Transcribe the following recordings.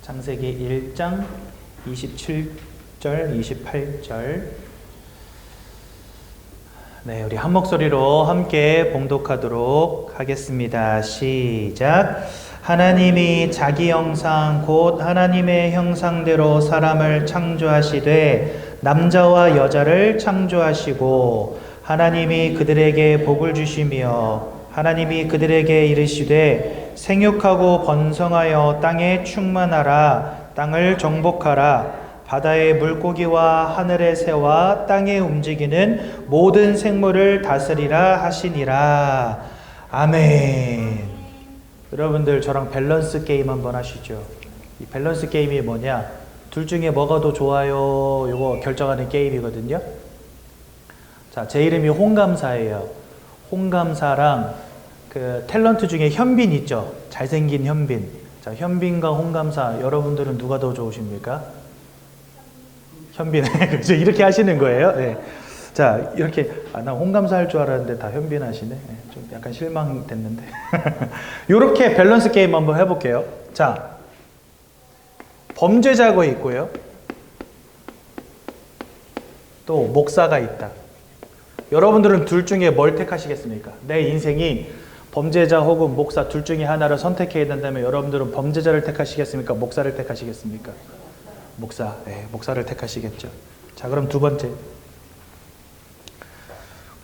창세기 1장 27절, 28절. 네, 우리 한 목소리로 함께 봉독하도록 하겠습니다. 시작. 하나님이 자기 형상 곧 하나님의 형상대로 사람을 창조하시되 남자와 여자를 창조하시고 하나님이 그들에게 복을 주시며 하나님이 그들에게 이르시되 생육하고 번성하여 땅에 충만하라. 땅을 정복하라. 바다의 물고기와 하늘의 새와 땅에 움직이는 모든 생물을 다스리라 하시니라. 아멘. 여러분들 저랑 밸런스 게임 한번 하시죠. 이 밸런스 게임이 뭐냐? 둘 중에 뭐가 더 좋아요? 이거 결정하는 게임이거든요. 자, 제 이름이 홍감사예요. 홍감사랑 그 탤런트 중에 현빈 있죠? 잘생긴 현빈. 자, 현빈과 홍감사 여러분들은 누가 더 좋으십니까? 현빈. 그렇죠? 이렇게 하시는 거예요. 네. 자, 이렇게 나 홍감사 할 줄 알았는데 다 현빈 하시네. 네, 좀 약간 실망됐는데. 이렇게 밸런스 게임 한번 해볼게요. 자, 범죄자가 있고요. 또 목사가 있다. 여러분들은 둘 중에 뭘 택하시겠습니까? 내 인생이 범죄자 혹은 목사 둘 중에 하나를 선택해야 된다면 여러분들은 범죄자를 택하시겠습니까? 목사를 택하시겠습니까? 목사. 네, 목사를 택하시겠죠. 자, 그럼 두 번째.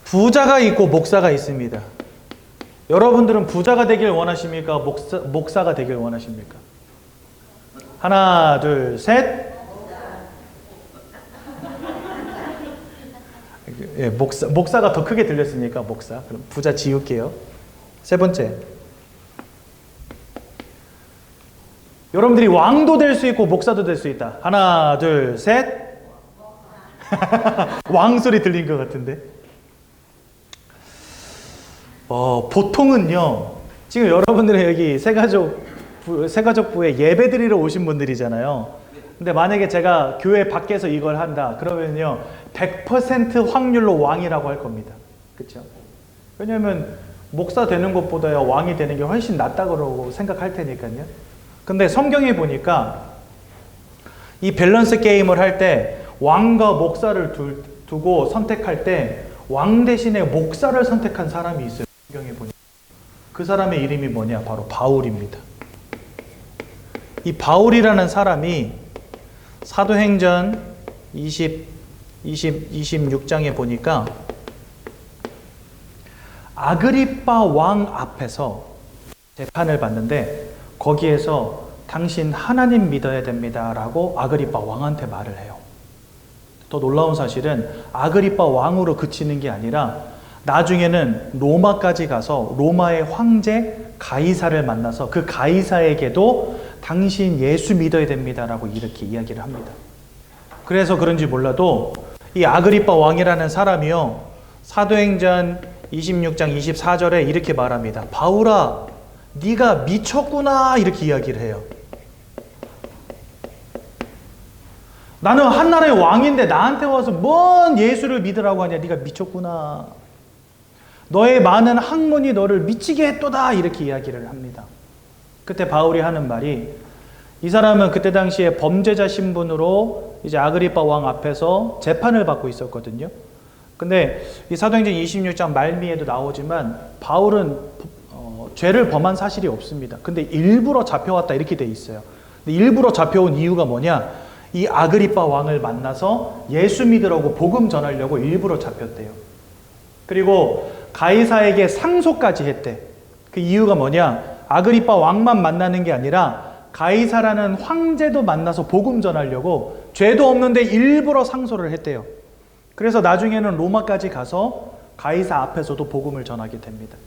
부자가 있고 목사가 있습니다. 여러분들은 부자가 되길 원하십니까? 목사가 되길 원하십니까? 하나, 둘, 셋. 예, 목사가 더 크게 들렸으니까 목사. 그럼 부자 지울게요. 세 번째. 여러분들이 왕도 될 수 있고 목사도 될 수 있다. 하나, 둘, 셋. 왕 소리 들린 것 같은데. 보통은요. 지금 여러분들은 여기 새가족부에 예배 드리러 오신 분들이잖아요. 근데 만약에 제가 교회 밖에서 이걸 한다. 그러면요. 100% 확률로 왕이라고 할 겁니다. 그렇죠? 왜냐하면 목사 되는 것보다요. 왕이 되는 게 훨씬 낫다고 생각할 테니까요. 근데 성경에 보니까 이 밸런스 게임을 할 때 왕과 목사를 두고 선택할 때 왕 대신에 목사를 선택한 사람이 있어요. 성경에 보니까. 그 사람의 이름이 뭐냐? 바로 바울입니다. 이 바울이라는 사람이 사도행전 26장에 보니까 아그리빠 왕 앞에서 재판을 받는데 거기에서 당신 하나님 믿어야 됩니다 라고 아그리빠 왕한테 말을 해요. 더 놀라운 사실은 아그리빠 왕으로 그치는 게 아니라 나중에는 로마까지 가서 로마의 황제 가이사를 만나서 그 가이사에게도 당신 예수 믿어야 됩니다 라고 이렇게 이야기를 합니다. 그래서 그런지 몰라도 이 아그리빠 왕이라는 사람이요. 사도행전 26장 24절에 이렇게 말합니다. 바울아, 네가 미쳤구나 이렇게 이야기를 해요. 나는 한나라의 왕인데 나한테 와서 뭔 예수를 믿으라고 하냐. 네가 미쳤구나. 너의 많은 학문이 너를 미치게 했도다 이렇게 이야기를 합니다. 그때 바울이 하는 말이 이 사람은 그때 당시에 범죄자 신분으로 이제 아그리빠 왕 앞에서 재판을 받고 있었거든요. 근데 이 사도행전 26장 말미에도 나오지만 바울은 죄를 범한 사실이 없습니다. 근데 일부러 잡혀왔다 이렇게 돼 있어요. 근데 일부러 잡혀온 이유가 뭐냐? 이 아그리빠 왕을 만나서 예수 믿으라고 복음 전하려고 일부러 잡혔대요. 그리고 가이사에게 상소까지 했대. 그 이유가 뭐냐? 아그리빠 왕만 만나는 게 아니라 가이사라는 황제도 만나서 복음 전하려고 죄도 없는데 일부러 상소를 했대요. 그래서 나중에는 로마까지 가서 가이사 앞에서도 복음을 전하게 됩니다.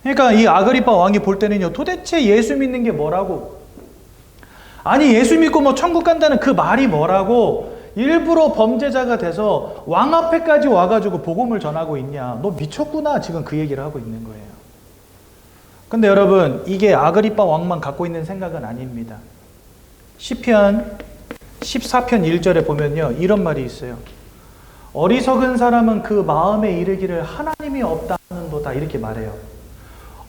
그러니까 이 아그리빠 왕이 볼 때는요. 도대체 예수 믿는 게 뭐라고? 아니 예수 믿고 뭐 천국 간다는 그 말이 뭐라고? 일부러 범죄자가 돼서 왕 앞에까지 와가지고 복음을 전하고 있냐? 너 미쳤구나 지금 그 얘기를 하고 있는 거예요. 근데 여러분 이게 아그리빠 왕만 갖고 있는 생각은 아닙니다. 시편 14편 1절에 보면요. 이런 말이 있어요. 어리석은 사람은 그 마음에 이르기를 하나님이 없다 하는도다 이렇게 말해요.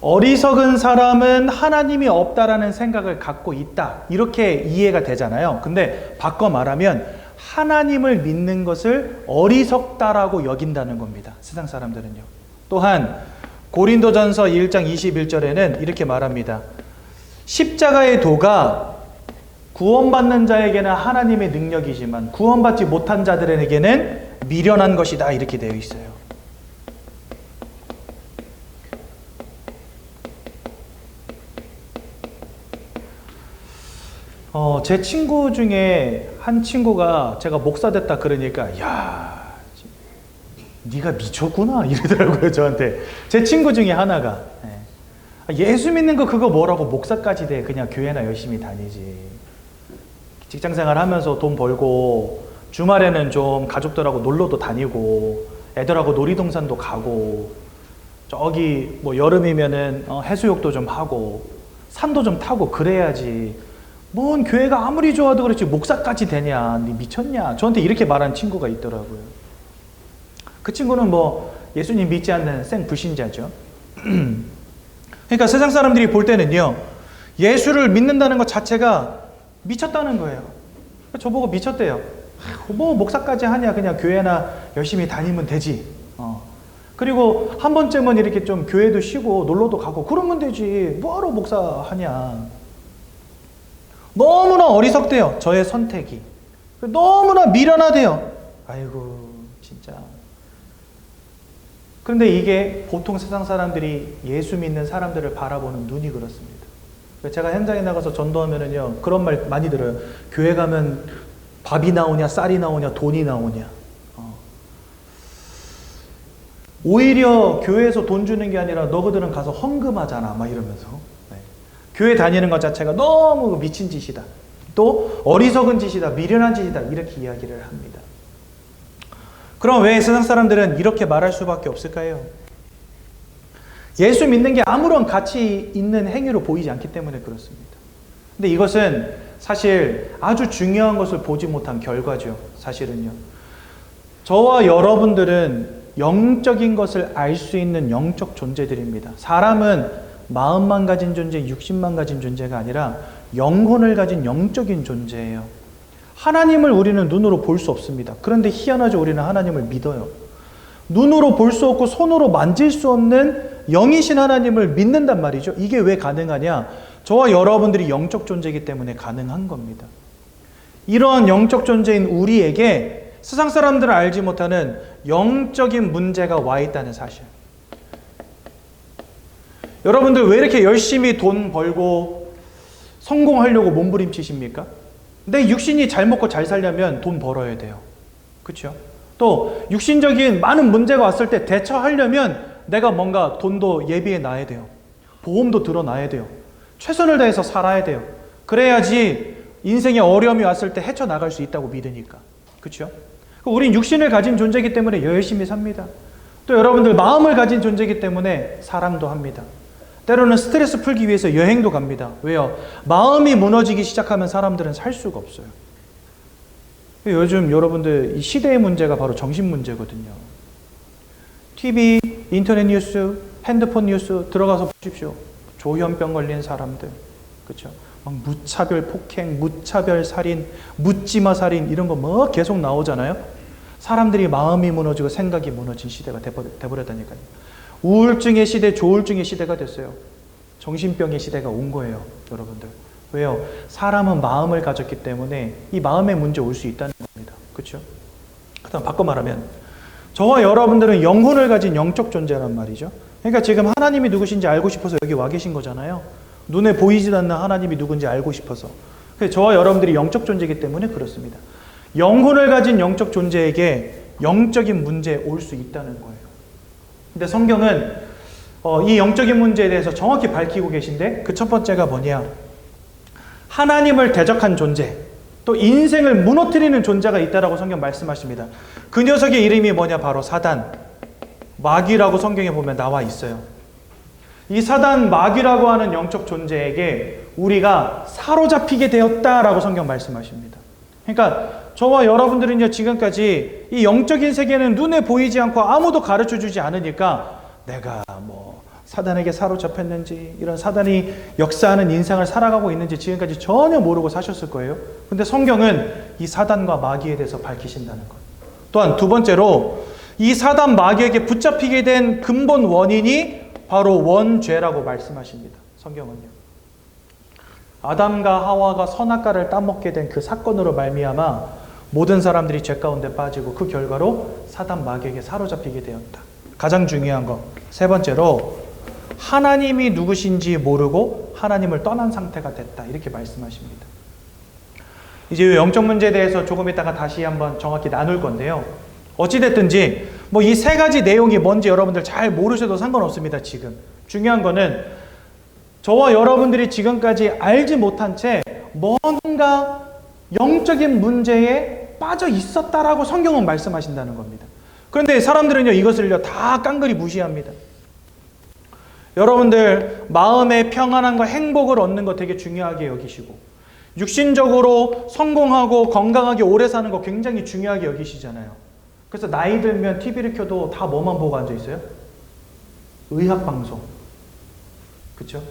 어리석은 사람은 하나님이 없다라는 생각을 갖고 있다. 이렇게 이해가 되잖아요. 근데 바꿔 말하면 하나님을 믿는 것을 어리석다라고 여긴다는 겁니다. 세상 사람들은요. 또한 고린도전서 1장 21절에는 이렇게 말합니다. 십자가의 도가 구원받는 자에게는 하나님의 능력이지만 구원받지 못한 자들에게는 미련한 것이다. 이렇게 되어 있어요. 제 친구 중에 한 친구가 제가 목사 됐다 그러니까 야, 네가 미쳤구나 이러더라고요. 저한테. 제 친구 중에 하나가 예수 믿는 거 그거 뭐라고 목사까지 돼. 그냥 교회나 열심히 다니지. 직장생활 하면서 돈 벌고 주말에는 좀 가족들하고 놀러도 다니고 애들하고 놀이동산도 가고 저기 뭐 여름이면은 해수욕도 좀 하고 산도 좀 타고 그래야지. 뭔 교회가 아무리 좋아도 그렇지 목사까지 되냐? 니 미쳤냐? 저한테 이렇게 말한 친구가 있더라고요. 그 친구는 뭐 예수님 믿지 않는 생 불신자죠. 그러니까 세상 사람들이 볼 때는요, 예수를 믿는다는 것 자체가 미쳤다는 거예요. 저보고 미쳤대요. 뭐 목사까지 하냐? 그냥 교회나 열심히 다니면 되지. 그리고 한 번쯤은 이렇게 좀 교회도 쉬고 놀러도 가고 그러면 되지. 뭐하러 목사하냐? 너무나 어리석대요. 저의 선택이. 너무나 미련하대요. 아이고 진짜. 그런데 이게 보통 세상 사람들이 예수 믿는 사람들을 바라보는 눈이 그렇습니다. 제가 현장에 나가서 전도하면은요, 그런 말 많이 들어요. 교회 가면 밥이 나오냐, 쌀이 나오냐, 돈이 나오냐. 오히려 교회에서 돈 주는 게 아니라 너희들은 가서 헌금하잖아. 막 이러면서. 교회 다니는 것 자체가 너무 미친 짓이다. 또 어리석은 짓이다. 미련한 짓이다. 이렇게 이야기를 합니다. 그럼 왜 세상 사람들은 이렇게 말할 수밖에 없을까요? 예수 믿는 게 아무런 가치 있는 행위로 보이지 않기 때문에 그렇습니다. 근데 이것은 사실 아주 중요한 것을 보지 못한 결과죠. 사실은요. 저와 여러분들은 영적인 것을 알 수 있는 영적 존재들입니다. 사람은 마음만 가진 존재, 육신만 가진 존재가 아니라 영혼을 가진 영적인 존재예요. 하나님을 우리는 눈으로 볼 수 없습니다. 그런데 희한하죠. 우리는 하나님을 믿어요. 눈으로 볼 수 없고 손으로 만질 수 없는 영이신 하나님을 믿는단 말이죠. 이게 왜 가능하냐? 저와 여러분들이 영적 존재이기 때문에 가능한 겁니다. 이런 영적 존재인 우리에게 세상 사람들은 알지 못하는 영적인 문제가 와 있다는 사실. 여러분들 왜 이렇게 열심히 돈 벌고 성공하려고 몸부림치십니까? 내 육신이 잘 먹고 잘 살려면 돈 벌어야 돼요. 그렇죠? 또 육신적인 많은 문제가 왔을 때 대처하려면 내가 뭔가 돈도 예비해 놔야 돼요. 보험도 들어놔야 돼요. 최선을 다해서 살아야 돼요. 그래야지 인생에 어려움이 왔을 때 헤쳐나갈 수 있다고 믿으니까. 그렇죠? 우린 육신을 가진 존재이기 때문에 열심히 삽니다. 또 여러분들 마음을 가진 존재이기 때문에 사랑도 합니다. 때로는 스트레스 풀기 위해서 여행도 갑니다. 왜요? 마음이 무너지기 시작하면 사람들은 살 수가 없어요. 요즘 여러분들 이 시대의 문제가 바로 정신 문제거든요. TV, 인터넷 뉴스, 핸드폰 뉴스 들어가서 보십시오. 조현병 걸린 사람들, 그렇죠? 막 무차별 폭행, 무차별 살인, 묻지마 살인 이런 거 뭐 계속 나오잖아요. 사람들이 마음이 무너지고 생각이 무너진 시대가 돼버렸다니까요. 우울증의 시대, 조울증의 시대가 됐어요. 정신병의 시대가 온 거예요, 여러분들. 왜요? 사람은 마음을 가졌기 때문에 이 마음의 문제 올 수 있다는 겁니다. 그렇죠? 그다음 바꿔 말하면 저와 여러분들은 영혼을 가진 영적 존재란 말이죠. 그러니까 지금 하나님이 누구신지 알고 싶어서 여기 와 계신 거잖아요. 눈에 보이지도 않는 하나님이 누군지 알고 싶어서. 그래서 저와 여러분들이 영적 존재이기 때문에 그렇습니다. 영혼을 가진 영적 존재에게 영적인 문제 올 수 있다는 거예요. 근데 성경은 이 영적인 문제에 대해서 정확히 밝히고 계신데 그 첫 번째가 뭐냐? 하나님을 대적한 존재, 또 인생을 무너뜨리는 존재가 있다라고 성경 말씀하십니다. 그 녀석의 이름이 뭐냐? 바로 사단, 마귀라고 성경에 보면 나와 있어요. 이 사단, 마귀라고 하는 영적 존재에게 우리가 사로잡히게 되었다라고 성경 말씀하십니다. 그러니까 저와 여러분들은요, 지금까지 이 영적인 세계는 눈에 보이지 않고 아무도 가르쳐 주지 않으니까 내가 뭐 사단에게 사로잡혔는지, 이런 사단이 역사하는 인생을 살아가고 있는지 지금까지 전혀 모르고 사셨을 거예요. 근데 성경은 이 사단과 마귀에 대해서 밝히신다는 것. 또한 두 번째로 이 사단 마귀에게 붙잡히게 된 근본 원인이 바로 원죄라고 말씀하십니다. 성경은요. 아담과 하와가 선악과를 따먹게 된 그 사건으로 말미암아 모든 사람들이 죄 가운데 빠지고 그 결과로 사단 마귀에게 사로잡히게 되었다. 가장 중요한 것, 세 번째로 하나님이 누구신지 모르고 하나님을 떠난 상태가 됐다. 이렇게 말씀하십니다. 이제 영적 문제에 대해서 조금 이따가 다시 한번 정확히 나눌 건데요. 어찌됐든지 뭐 이 세 가지 내용이 뭔지 여러분들 잘 모르셔도 상관없습니다. 지금 중요한 거는 저와 여러분들이 지금까지 알지 못한 채 뭔가 영적인 문제에 빠져 있었다라고 성경은 말씀하신다는 겁니다. 그런데 사람들은요, 이것을요 다 깡그리 무시합니다. 여러분들 마음의 평안함과 행복을 얻는 거 되게 중요하게 여기시고, 육신적으로 성공하고 건강하게 오래 사는 거 굉장히 중요하게 여기시잖아요. 그래서 나이 들면 TV를 켜도 다 뭐만 보고 앉아 있어요? 의학방송. 그렇죠?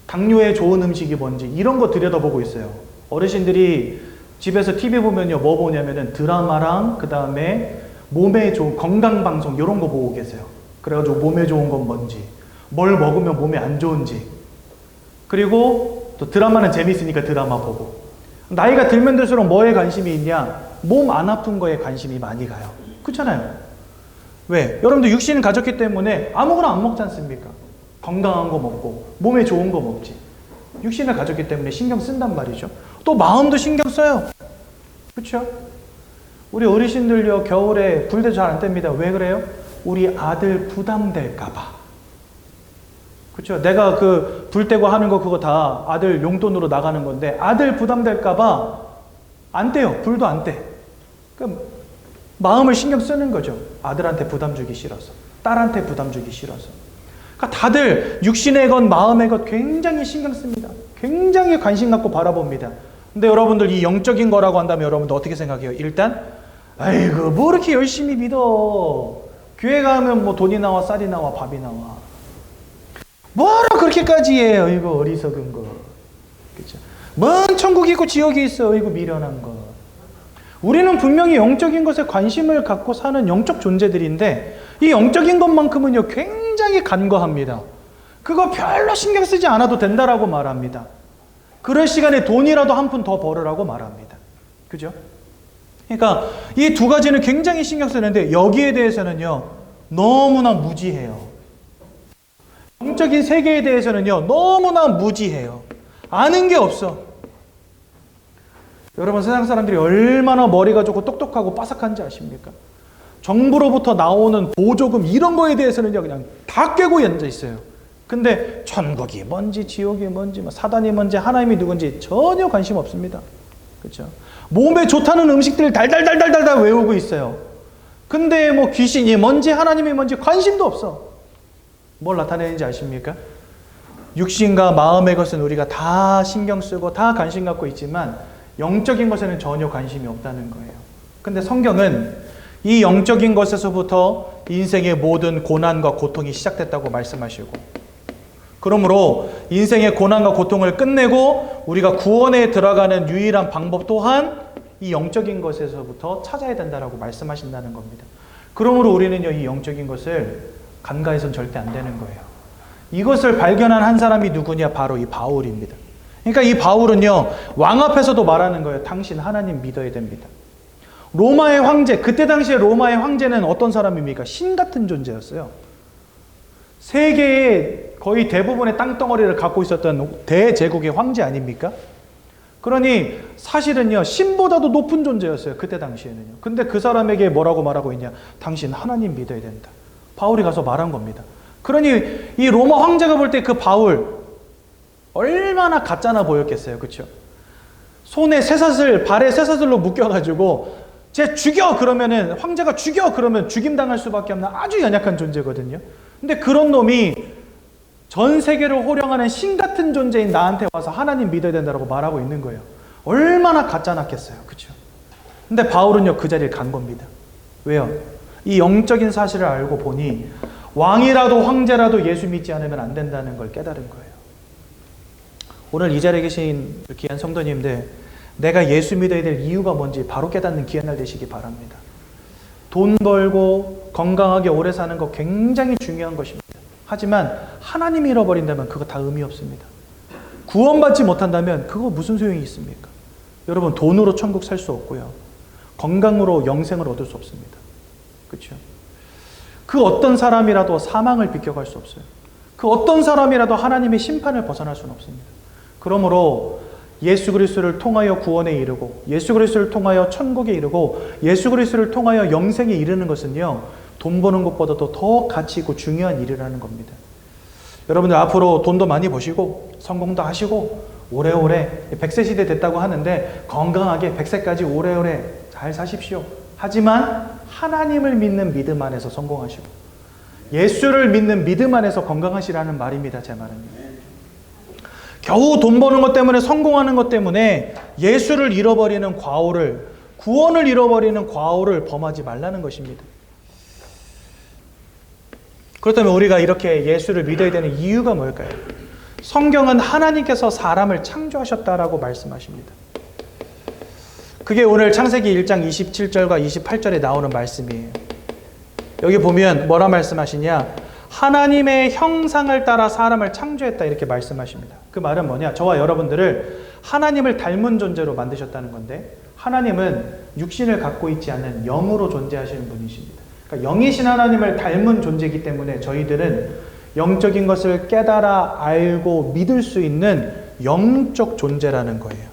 당뇨에 좋은 음식이 뭔지 이런 거 들여다보고 있어요. 어르신들이 집에서 TV 보면요, 뭐 보냐면은 드라마랑 그 다음에 몸에 좋은 건강방송 이런 거 보고 계세요. 그래가지고 몸에 좋은 건 뭔지, 뭘 먹으면 몸에 안 좋은지, 그리고 또 드라마는 재밌으니까 드라마 보고. 나이가 들면 들수록 뭐에 관심이 있냐? 몸 안 아픈 거에 관심이 많이 가요. 그렇잖아요. 왜? 여러분들 육신을 가졌기 때문에 아무거나 안 먹지 않습니까? 건강한 거 먹고 몸에 좋은 거 먹지. 육신을 가졌기 때문에 신경 쓴단 말이죠. 또 마음도 신경 써요. 그렇죠? 우리 어르신들요, 겨울에 불도 잘 안 뗍니다. 왜 그래요? 우리 아들 부담될까 봐. 그렇죠? 내가 그 불 떼고 하는 거 그거 다 아들 용돈으로 나가는 건데 아들 부담될까 봐 안 떼요. 불도 안 떼. 그럼 마음을 신경 쓰는 거죠. 아들한테 부담 주기 싫어서, 딸한테 부담 주기 싫어서. 그러니까 다들 육신의 것, 마음의 것 굉장히 신경 씁니다. 굉장히 관심 갖고 바라봅니다. 근데 여러분들 이 영적인 거라고 한다면 여러분들 어떻게 생각해요? 일단 아이고 뭐 이렇게 열심히 믿어. 교회 가면 뭐 돈이 나와 쌀이 나와 밥이 나와. 뭐로 그렇게까지 해? 어이구 어리석은 거. 그렇죠? 뭔 천국이 있고 지옥이 있어. 어이구 미련한 거. 우리는 분명히 영적인 것에 관심을 갖고 사는 영적 존재들인데 이 영적인 것만큼은요 굉장히 간과합니다. 그거 별로 신경 쓰지 않아도 된다라고 말합니다. 그럴 시간에 돈이라도 한 푼 더 벌으라고 말합니다. 그죠? 그러니까 이 두 가지는 굉장히 신경 쓰는데 여기에 대해서는요 너무나 무지해요. 영적인 세계에 대해서는요 너무나 무지해요. 아는 게 없어. 여러분 세상 사람들이 얼마나 머리가 좋고 똑똑하고 빠삭한지 아십니까? 정부로부터 나오는 보조금 이런 거에 대해서는요 그냥 다 꿰고 앉아 있어요. 근데 천국이 뭔지 지옥이 뭔지 사단이 뭔지 하나님이 누군지 전혀 관심 없습니다. 그렇죠? 몸에 좋다는 음식들을 달달달달달 외우고 있어요. 근데 뭐 귀신이 뭔지 하나님이 뭔지 관심도 없어. 뭘 나타내는지 아십니까? 육신과 마음의 것은 우리가 다 신경 쓰고 다 관심 갖고 있지만 영적인 것에는 전혀 관심이 없다는 거예요. 근데 성경은 이 영적인 것에서부터 인생의 모든 고난과 고통이 시작됐다고 말씀하시고, 그러므로 인생의 고난과 고통을 끝내고 우리가 구원에 들어가는 유일한 방법 또한 이 영적인 것에서부터 찾아야 된다라고 말씀하신다는 겁니다. 그러므로 우리는요 이 영적인 것을 간과해서는 절대 안 되는 거예요. 이것을 발견한 한 사람이 누구냐? 바로 이 바울입니다. 그러니까 이 바울은요 왕 앞에서도 말하는 거예요. 당신 하나님 믿어야 됩니다. 로마의 황제, 그때 당시에 로마의 황제는 어떤 사람입니까? 신 같은 존재였어요. 세계의 거의 대부분의 땅덩어리를 갖고 있었던 대제국의 황제 아닙니까? 그러니 사실은요 신보다도 높은 존재였어요. 그때 당시에는요. 근데 그 사람에게 뭐라고 말하고 있냐? 당신 하나님 믿어야 된다. 바울이 가서 말한 겁니다. 그러니 이 로마 황제가 볼 때 그 바울 얼마나 가짜나 보였겠어요. 그렇죠? 손에 쇠사슬, 발에 쇠사슬로 묶여가지고 쟤 죽여 그러면은 황제가 죽여 그러면 죽임당할 수밖에 없는 아주 연약한 존재거든요. 근데 그런 놈이 전 세계를 호령하는 신 같은 존재인 나한테 와서 하나님 믿어야 된다고 말하고 있는 거예요. 얼마나 가짜났겠어요. 그렇죠? 근데 바울은요 그 자리에 간 겁니다. 왜요? 이 영적인 사실을 알고 보니 왕이라도 황제라도 예수 믿지 않으면 안 된다는 걸 깨달은 거예요. 오늘 이 자리에 계신 귀한 성도님들, 내가 예수 믿어야 될 이유가 뭔지 바로 깨닫는 귀한 날 되시기 바랍니다. 돈 벌고 건강하게 오래 사는 거 굉장히 중요한 것입니다. 하지만 하나님 잃어버린다면 그거 다 의미 없습니다. 구원받지 못한다면 그거 무슨 소용이 있습니까? 여러분, 돈으로 천국 살 수 없고요. 건강으로 영생을 얻을 수 없습니다. 그렇죠? 그 어떤 사람이라도 사망을 비껴갈 수 없어요. 그 어떤 사람이라도 하나님의 심판을 벗어날 수는 없습니다. 그러므로 예수 그리스도를 통하여 구원에 이르고 예수 그리스도를 통하여 천국에 이르고 예수 그리스도를 통하여 영생에 이르는 것은요, 돈 버는 것보다도 더 가치 있고 중요한 일이라는 겁니다. 여러분들 앞으로 돈도 많이 버시고 성공도 하시고 오래오래 100세 시대 됐다고 하는데 건강하게 100세까지 오래오래 잘 사십시오. 하지만 하나님을 믿는 믿음 안에서 성공하시고 예수를 믿는 믿음 안에서 건강하시라는 말입니다. 제 말은요. 겨우 돈 버는 것 때문에 성공하는 것 때문에 예수를 잃어버리는 과오를, 구원을 잃어버리는 과오를 범하지 말라는 것입니다. 그렇다면 우리가 이렇게 예수를 믿어야 되는 이유가 뭘까요? 성경은 하나님께서 사람을 창조하셨다라고 말씀하십니다. 그게 오늘 창세기 1장 27절과 28절에 나오는 말씀이에요. 여기 보면 뭐라 말씀하시냐? 하나님의 형상을 따라 사람을 창조했다 이렇게 말씀하십니다. 그 말은 뭐냐? 저와 여러분들을 하나님을 닮은 존재로 만드셨다는 건데, 하나님은 육신을 갖고 있지 않은 영으로 존재하시는 분이십니다. 그러니까 영이신 하나님을 닮은 존재이기 때문에 저희들은 영적인 것을 깨달아 알고 믿을 수 있는 영적 존재라는 거예요.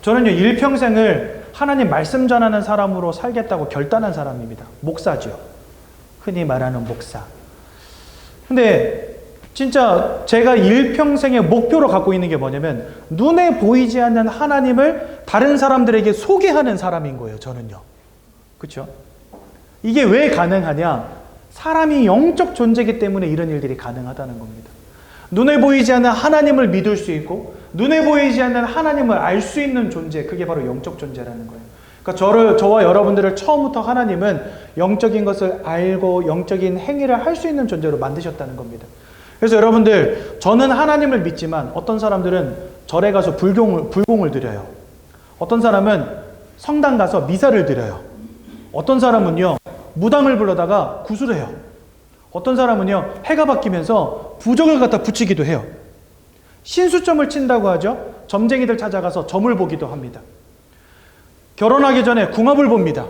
저는요, 일평생을 하나님 말씀 전하는 사람으로 살겠다고 결단한 사람입니다. 목사죠. 흔히 말하는 목사. 근데 진짜 제가 일평생의 목표로 갖고 있는 게 뭐냐면 눈에 보이지 않는 하나님을 다른 사람들에게 소개하는 사람인 거예요. 저는요. 그렇죠? 이게 왜 가능하냐? 사람이 영적 존재이기 때문에 이런 일들이 가능하다는 겁니다. 눈에 보이지 않는 하나님을 믿을 수 있고 눈에 보이지 않는 하나님을 알 수 있는 존재, 그게 바로 영적 존재라는 거예요. 그러니까 저와 여러분들을 처음부터 하나님은 영적인 것을 알고 영적인 행위를 할 수 있는 존재로 만드셨다는 겁니다. 그래서 여러분들, 저는 하나님을 믿지만 어떤 사람들은 절에 가서 불공을 드려요. 어떤 사람은 성당 가서 미사를 드려요. 어떤 사람은요, 무당을 불러다가 구슬해요. 어떤 사람은요, 해가 바뀌면서 부적을 갖다 붙이기도 해요. 신수점을 친다고 하죠. 점쟁이들 찾아가서 점을 보기도 합니다. 결혼하기 전에 궁합을 봅니다.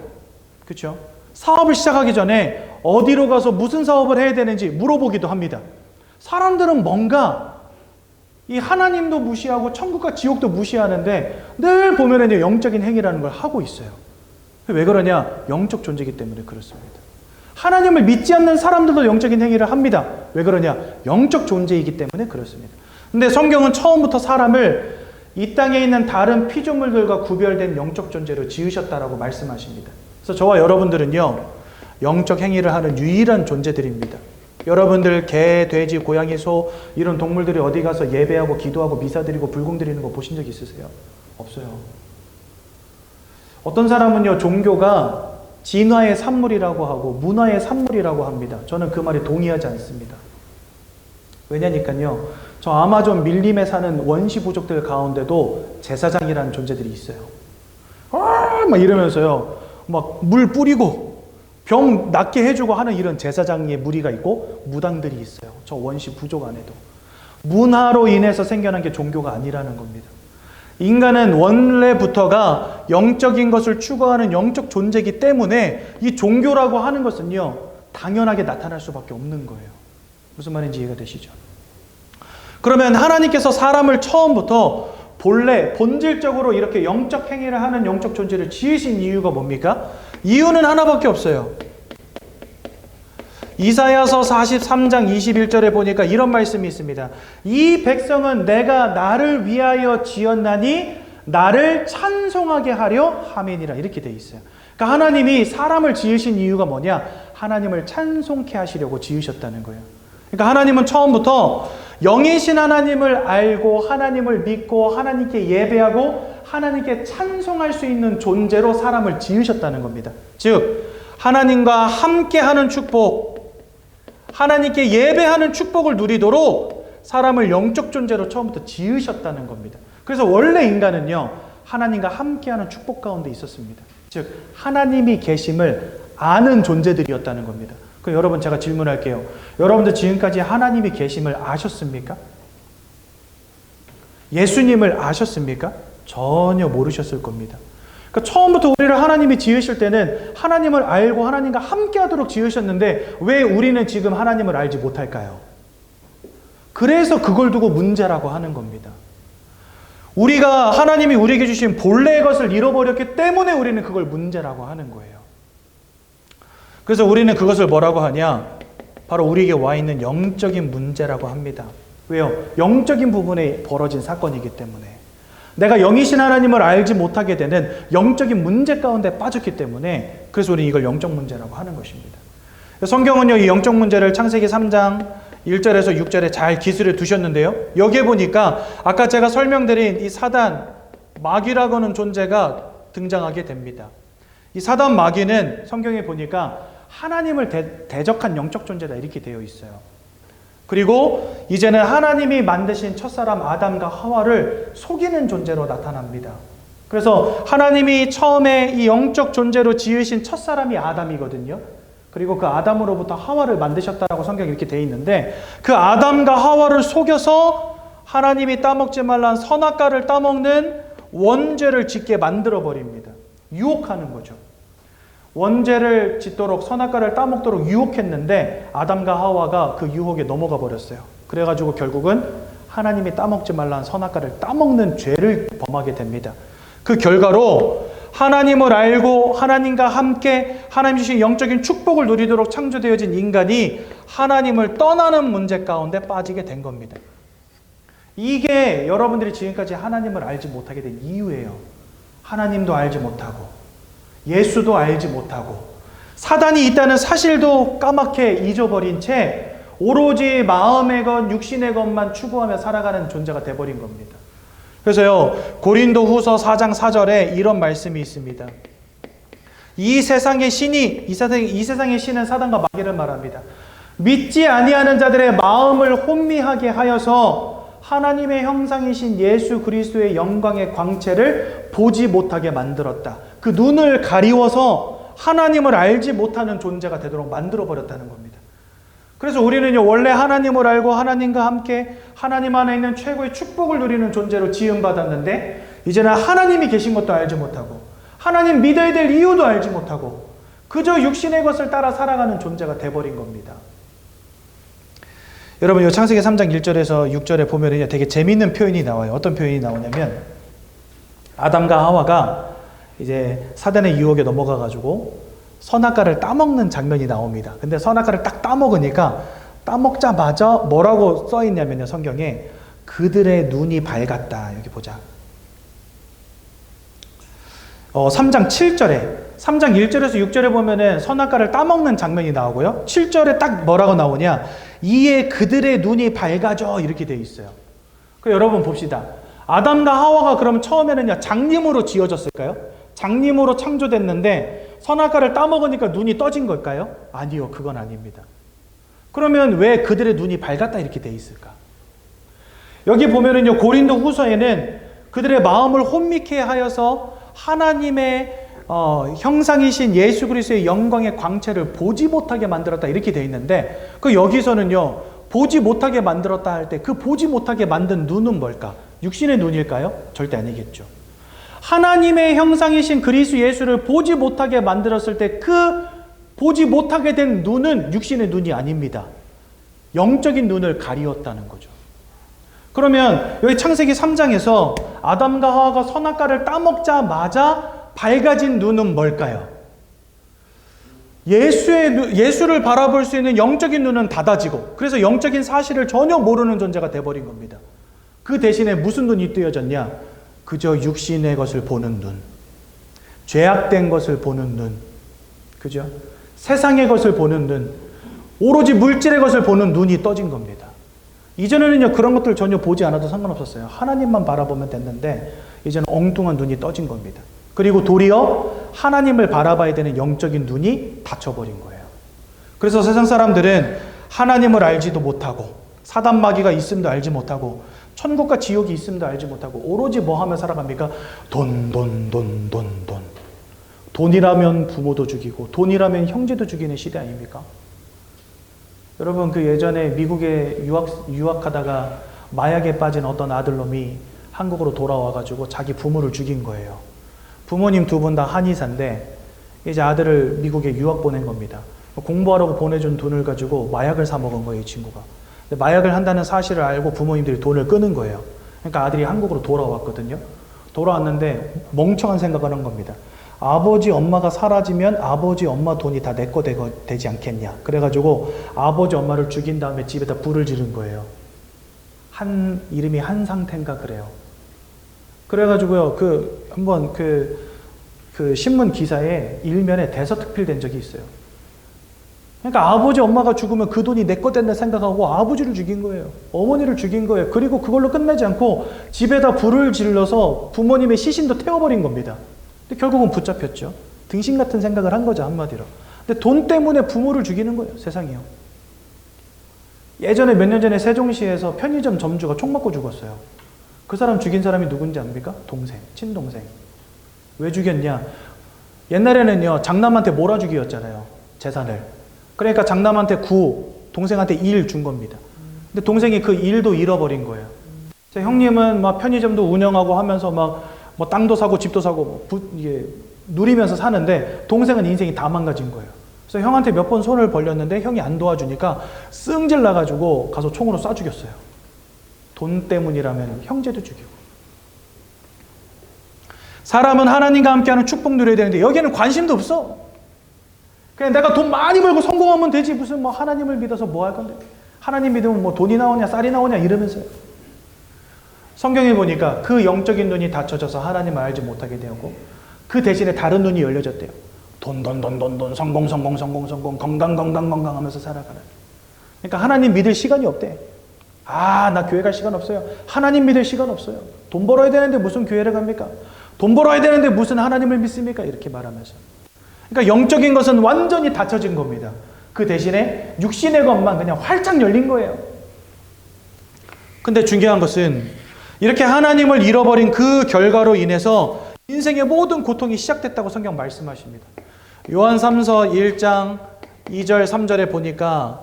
그렇죠? 사업을 시작하기 전에 어디로 가서 무슨 사업을 해야 되는지 물어보기도 합니다. 사람들은 뭔가 이 하나님도 무시하고 천국과 지옥도 무시하는데 늘 보면은 영적인 행위라는 걸 하고 있어요. 왜 그러냐? 영적 존재이기 때문에 그렇습니다. 하나님을 믿지 않는 사람들도 영적인 행위를 합니다. 왜 그러냐? 영적 존재이기 때문에 그렇습니다. 근데 성경은 처음부터 사람을 이 땅에 있는 다른 피조물들과 구별된 영적 존재로 지으셨다라고 말씀하십니다. 그래서 저와 여러분들은요, 영적 행위를 하는 유일한 존재들입니다. 여러분들 개, 돼지, 고양이, 소 이런 동물들이 어디 가서 예배하고 기도하고 미사 드리고 불공 드리는 거 보신 적 있으세요? 없어요. 어떤 사람은요, 종교가 진화의 산물이라고 하고 문화의 산물이라고 합니다. 저는 그 말에 동의하지 않습니다. 왜냐니까요, 저 아마존 밀림에 사는 원시 부족들 가운데도 제사장이라는 존재들이 있어요. 막 이러면서요, 막 물 뿌리고 병 낫게 해주고 하는 이런 제사장의 무리가 있고 무당들이 있어요. 저 원시 부족 안에도. 문화로 인해서 생겨난 게 종교가 아니라는 겁니다. 인간은 원래부터가 영적인 것을 추구하는 영적 존재이기 때문에 이 종교라고 하는 것은요, 당연하게 나타날 수밖에 없는 거예요. 무슨 말인지 이해가 되시죠? 그러면 하나님께서 사람을 처음부터 본질적으로 이렇게 영적 행위를 하는 영적 존재를 지으신 이유가 뭡니까? 이유는 하나밖에 없어요. 이사야서 43장 21절에 보니까 이런 말씀이 있습니다. 이 백성은 내가 나를 위하여 지었나니 나를 찬송하게 하려 함이니라, 이렇게 돼 있어요. 그러니까 하나님이 사람을 지으신 이유가 뭐냐? 하나님을 찬송케 하시려고 지으셨다는 거예요. 그러니까 하나님은 처음부터 영이신 하나님을 알고 하나님을 믿고 하나님께 예배하고 하나님께 찬송할 수 있는 존재로 사람을 지으셨다는 겁니다. 즉 하나님과 함께하는 축복, 하나님께 예배하는 축복을 누리도록 사람을 영적 존재로 처음부터 지으셨다는 겁니다. 그래서 원래 인간은요, 하나님과 함께하는 축복 가운데 있었습니다. 즉 하나님이 계심을 아는 존재들이었다는 겁니다. 그럼 여러분, 제가 질문할게요. 여러분들 지금까지 하나님이 계심을 아셨습니까? 예수님을 아셨습니까? 전혀 모르셨을 겁니다. 그러니까 처음부터 우리를 하나님이 지으실 때는 하나님을 알고 하나님과 함께하도록 지으셨는데 왜 우리는 지금 하나님을 알지 못할까요? 그래서 그걸 두고 문제라고 하는 겁니다. 우리가 하나님이 우리에게 주신 본래의 것을 잃어버렸기 때문에 우리는 그걸 문제라고 하는 거예요. 그래서 우리는 그것을 뭐라고 하냐? 바로 우리에게 와 있는 영적인 문제라고 합니다. 왜요? 영적인 부분에 벌어진 사건이기 때문에. 내가 영이신 하나님을 알지 못하게 되는 영적인 문제 가운데 빠졌기 때문에, 그래서 우리는 이걸 영적 문제라고 하는 것입니다. 성경은요, 이 영적 문제를 창세기 3장 1절에서 6절에 잘 기술해 두셨는데요. 여기에 보니까 아까 제가 설명드린 이 사단, 마귀라고 하는 존재가 등장하게 됩니다. 이 사단 마귀는 성경에 보니까 하나님을 대적한 영적 존재다 이렇게 되어 있어요. 그리고 이제는 하나님이 만드신 첫사람 아담과 하와를 속이는 존재로 나타납니다. 그래서 하나님이 처음에 이 영적 존재로 지으신 첫사람이 아담이거든요. 그리고 그 아담으로부터 하와를 만드셨다라고 성경에 이렇게 되어 있는데, 그 아담과 하와를 속여서 하나님이 따먹지 말란 선악과를 따먹는 원죄를 짓게 만들어 버립니다. 유혹하는 거죠. 원죄를 짓도록, 선악과를 따먹도록 유혹했는데 아담과 하와가 그 유혹에 넘어가 버렸어요. 그래가지고 결국은 하나님이 따먹지 말란 선악과를 따먹는 죄를 범하게 됩니다. 그 결과로 하나님을 알고 하나님과 함께 하나님 주신 영적인 축복을 누리도록 창조되어진 인간이 하나님을 떠나는 문제 가운데 빠지게 된 겁니다. 이게 여러분들이 지금까지 하나님을 알지 못하게 된 이유예요. 하나님도 알지 못하고 예수도 알지 못하고 사단이 있다는 사실도 까맣게 잊어버린 채 오로지 마음의 것, 육신의 것만 추구하며 살아가는 존재가 돼버린 겁니다. 그래서요, 고린도 후서 4장 4절에 이런 말씀이 있습니다. 이 세상의 신은 사단과 마귀를 말합니다. 믿지 아니하는 자들의 마음을 혼미하게 하여서 하나님의 형상이신 예수 그리스도의 영광의 광채를 보지 못하게 만들었다. 그 눈을 가리워서 하나님을 알지 못하는 존재가 되도록 만들어버렸다는 겁니다. 그래서 우리는요, 원래 하나님을 알고 하나님과 함께 하나님 안에 있는 최고의 축복을 누리는 존재로 지음받았는데, 이제는 하나님이 계신 것도 알지 못하고 하나님 믿어야 될 이유도 알지 못하고 그저 육신의 것을 따라 살아가는 존재가 돼버린 겁니다. 여러분, 이 창세기 3장 1절에서 6절에 보면 되게 재미있는 표현이 나와요. 어떤 표현이 나오냐면, 아담과 하와가 이제 사단의 유혹에 넘어가가지고 선악과를 따먹는 장면이 나옵니다. 근데 선악과를 딱 따먹으니까 따먹자마자 뭐라고 써있냐면요, 성경에 그들의 눈이 밝았다. 여기 보자. 3장 1절에서 6절에 보면은 선악과를 따먹는 장면이 나오고요. 7절에 딱 뭐라고 나오냐? 이에 그들의 눈이 밝아져 이렇게 되어 있어요. 그럼 여러분 봅시다. 아담과 하와가 그럼 처음에는요, 장님으로 지어졌을까요? 장님으로 창조됐는데 선악과를 따먹으니까 눈이 떠진 걸까요? 아니요, 그건 아닙니다. 그러면 왜 그들의 눈이 밝았다 이렇게 돼 있을까? 여기 보면은요, 고린도 후서에는 그들의 마음을 혼미케 하여서 하나님의 형상이신 예수 그리스도의 영광의 광채를 보지 못하게 만들었다 이렇게 돼 있는데, 그 여기서는요, 보지 못하게 만들었다 할 때 그 보지 못하게 만든 눈은 뭘까? 육신의 눈일까요? 절대 아니겠죠. 하나님의 형상이신 그리스도 예수를 보지 못하게 만들었을 때 그 보지 못하게 된 눈은 육신의 눈이 아닙니다. 영적인 눈을 가리웠다는 거죠. 그러면 여기 창세기 3장에서 아담과 하와가 선악과를 따먹자마자 밝아진 눈은 뭘까요? 예수를 바라볼 수 있는 영적인 눈은 닫아지고, 그래서 영적인 사실을 전혀 모르는 존재가 돼버린 겁니다. 그 대신에 무슨 눈이 뜨여졌냐? 그저 육신의 것을 보는 눈, 죄악된 것을 보는 눈, 그죠? 세상의 것을 보는 눈, 오로지 물질의 것을 보는 눈이 떠진 겁니다. 이전에는요, 그런 것들 전혀 보지 않아도 상관없었어요. 하나님만 바라보면 됐는데 이제는 엉뚱한 눈이 떠진 겁니다. 그리고 도리어 하나님을 바라봐야 되는 영적인 눈이 닫혀버린 거예요. 그래서 세상 사람들은 하나님을 알지도 못하고 사단 마귀가 있음도 알지 못하고 천국과 지옥이 있음도 알지 못하고 오로지 뭐 하며 살아갑니까? 돈. 돈이라면 부모도 죽이고 돈이라면 형제도 죽이는 시대 아닙니까? 여러분, 그 예전에 미국에 유학하다가 마약에 빠진 어떤 아들놈이 한국으로 돌아와가지고 자기 부모를 죽인 거예요. 부모님 두 분 다 한의사인데 이제 아들을 미국에 유학 보낸 겁니다. 공부하라고 보내준 돈을 가지고 마약을 사 먹은 거예요, 이 친구가. 근데 마약을 한다는 사실을 알고 부모님들이 돈을 끄는 거예요. 그러니까 아들이 한국으로 돌아왔거든요. 돌아왔는데 멍청한 생각을 한 겁니다. 아버지 엄마가 사라지면 아버지 엄마 돈이 다 내 거 되지 않겠냐. 그래가지고 아버지 엄마를 죽인 다음에 집에다 불을 지른 거예요. 이름이 한상태인가 그래요. 그래가지고요, 한번 신문 기사에 일면에 대서특필된 적이 있어요. 그러니까 아버지 엄마가 죽으면 그 돈이 내 거 된다 생각하고 아버지를 죽인 거예요. 어머니를 죽인 거예요. 그리고 그걸로 끝나지 않고 집에다 불을 질러서 부모님의 시신도 태워버린 겁니다. 근데 결국은 붙잡혔죠. 등신 같은 생각을 한 거죠, 한마디로. 근데 돈 때문에 부모를 죽이는 거예요, 세상이요. 예전에 몇 년 전에 세종시에서 편의점 점주가 총 맞고 죽었어요. 그 사람 죽인 사람이 누군지 압니까? 동생, 친동생. 왜 죽였냐? 옛날에는요, 장남한테 몰아주기였잖아요, 재산을. 그러니까 장남한테 9, 동생한테 1 준 겁니다. 근데 동생이 그 1도 잃어버린 거예요. 형님은 막 편의점도 운영하고 하면서 뭐 땅도 사고 집도 사고 이게 누리면서 사는데 동생은 인생이 다 망가진 거예요. 그래서 형한테 몇 번 손을 벌렸는데 형이 안 도와주니까 승질 나가지고 가서 총으로 쏴 죽였어요. 돈 때문이라면 형제도 죽이고. 사람은 하나님과 함께하는 축복 누려야 되는데 여기에는 관심도 없어. 그냥 내가 돈 많이 벌고 성공하면 되지, 무슨 뭐 하나님을 믿어서 뭐 할 건데. 하나님 믿으면 뭐 돈이 나오냐 쌀이 나오냐 이러면서요. 성경에 보니까 그 영적인 눈이 닫혀져서 하나님을 알지 못하게 되었고 그 대신에 다른 눈이 열려졌대요. 돈, 성공, 건강 하면서 살아가는. 그러니까 하나님 믿을 시간이 없대. 나 교회 갈 시간 없어요. 하나님 믿을 시간 없어요. 돈 벌어야 되는데 무슨 교회를 갑니까? 돈 벌어야 되는데 무슨 하나님을 믿습니까? 이렇게 말하면서. 그러니까 영적인 것은 완전히 닫혀진 겁니다. 그 대신에 육신의 것만 그냥 활짝 열린 거예요. 근데 중요한 것은 이렇게 하나님을 잃어버린 그 결과로 인해서 인생의 모든 고통이 시작됐다고 성경 말씀하십니다. 요한 3서 1장 2절 3절에 보니까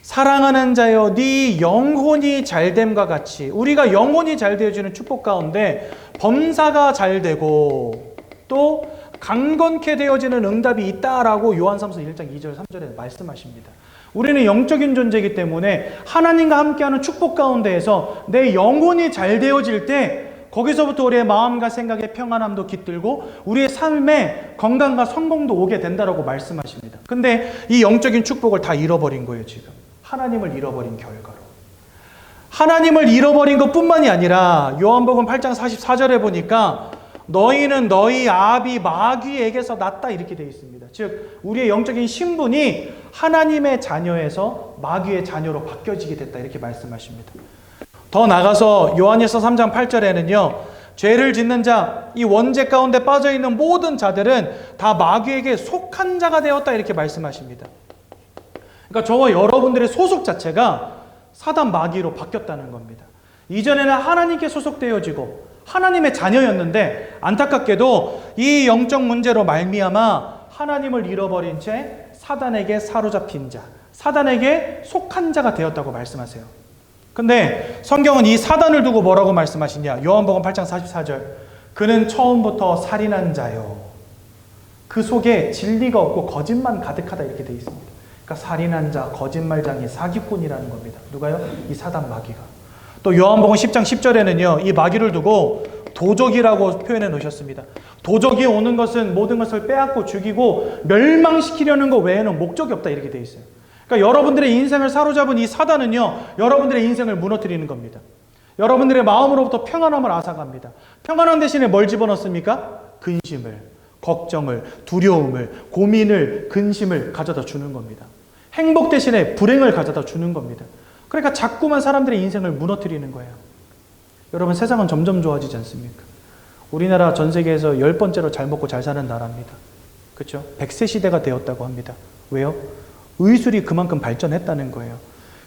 사랑하는 자여 네 영혼이 잘됨과 같이 우리가 영혼이 잘 되어지는 축복 가운데 범사가 잘 되고 또 강건케 되어지는 응답이 있다라고 요한 3서 1장 2절 3절에 말씀하십니다. 우리는 영적인 존재이기 때문에 하나님과 함께하는 축복 가운데에서 내 영혼이 잘 되어질 때 거기서부터 우리의 마음과 생각의 평안함도 깃들고 우리의 삶에 건강과 성공도 오게 된다라고 말씀하십니다. 근데 이 영적인 축복을 다 잃어버린 거예요, 지금. 하나님을 잃어버린 결과로. 하나님을 잃어버린 것뿐만이 아니라 요한복음 8장 44절에 보니까 너희는 너희 아비 마귀에게서 났다 이렇게 되어 있습니다. 즉 우리의 영적인 신분이 하나님의 자녀에서 마귀의 자녀로 바뀌어지게 됐다 이렇게 말씀하십니다. 더 나가서 요한일서 3장 8절에는요. 죄를 짓는 자, 이 원죄 가운데 빠져있는 모든 자들은 다 마귀에게 속한 자가 되었다 이렇게 말씀하십니다. 그러니까 저와 여러분들의 소속 자체가 사단 마귀로 바뀌었다는 겁니다. 이전에는 하나님께 소속되어지고 하나님의 자녀였는데 안타깝게도 이 영적 문제로 말미암아 하나님을 잃어버린 채 사단에게 사로잡힌 자, 사단에게 속한 자가 되었다고 말씀하세요. 근데 성경은 이 사단을 두고 뭐라고 말씀하시냐? 요한복음 8장 44절. 그는 처음부터 살인한 자요. 그 속에 진리가 없고 거짓만 가득하다 이렇게 되어 있습니다. 그러니까 살인한 자, 거짓말장이, 사기꾼이라는 겁니다. 누가요? 이 사단 마귀가. 또 요한복음 10장 10절에는요. 이 마귀를 두고 도적이라고 표현해 놓으셨습니다. 도적이 오는 것은 모든 것을 빼앗고 죽이고 멸망시키려는 것 외에는 목적이 없다 이렇게 되어 있어요. 그러니까 여러분들의 인생을 사로잡은 이 사단은요. 여러분들의 인생을 무너뜨리는 겁니다. 여러분들의 마음으로부터 평안함을 앗아갑니다. 평안함 대신에 뭘 집어넣습니까? 근심을, 걱정을, 두려움을, 고민을, 근심을 가져다 주는 겁니다. 행복 대신에 불행을 가져다 주는 겁니다. 그러니까 자꾸만 사람들의 인생을 무너뜨리는 거예요. 여러분 세상은 점점 좋아지지 않습니까? 우리나라 전 세계에서 10번째로 잘 먹고 잘 사는 나라입니다. 그렇죠? 100세 시대가 되었다고 합니다. 왜요? 의술이 그만큼 발전했다는 거예요.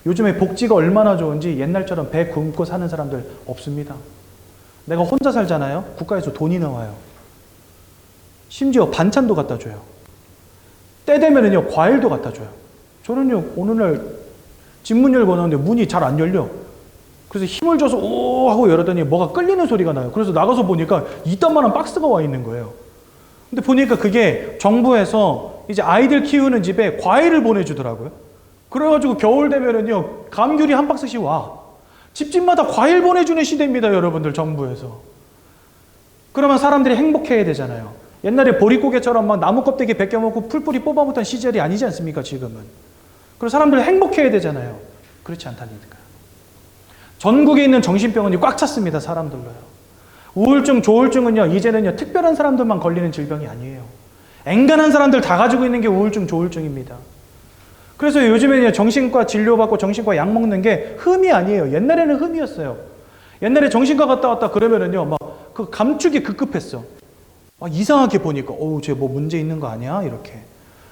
요즘에 복지가 얼마나 좋은지 옛날처럼 배 굶고 사는 사람들 없습니다. 내가 혼자 살잖아요. 국가에서 돈이 나와요. 심지어 반찬도 갖다 줘요. 때 되면은요, 과일도 갖다 줘요. 저는요, 어느 날 집 문 열고 나오는데 문이 잘 안 열려. 그래서 힘을 줘서 오 하고 열었더니 뭐가 끌리는 소리가 나요. 그래서 나가서 보니까 이딴만한 박스가 와 있는 거예요. 근데 보니까 그게 정부에서 이제 아이들 키우는 집에 과일을 보내주더라고요. 그래가지고 겨울 되면은요, 감귤이 한 박스씩 와. 집집마다 과일 보내주는 시대입니다, 여러분들, 정부에서. 그러면 사람들이 행복해야 되잖아요. 옛날에 보릿고개처럼 막 나무 껍데기 벗겨먹고 풀뿌리 뽑아먹던 시절이 아니지 않습니까, 지금은. 그리고 사람들 행복해야 되잖아요. 그렇지 않다니까. 전국에 있는 정신병원이 꽉 찼습니다, 사람들로요. 우울증, 조울증은요, 이제는요, 특별한 사람들만 걸리는 질병이 아니에요. 앵간한 사람들 다 가지고 있는 게 우울증, 조울증입니다. 그래서 요즘에는 정신과 진료받고 정신과 약 먹는 게 흠이 아니에요. 옛날에는 흠이었어요. 옛날에 정신과 갔다 왔다 그러면은요, 막 그 감축이 급급했어. 이상하게 보니까, 쟤 뭐 문제 있는 거 아니야? 이렇게.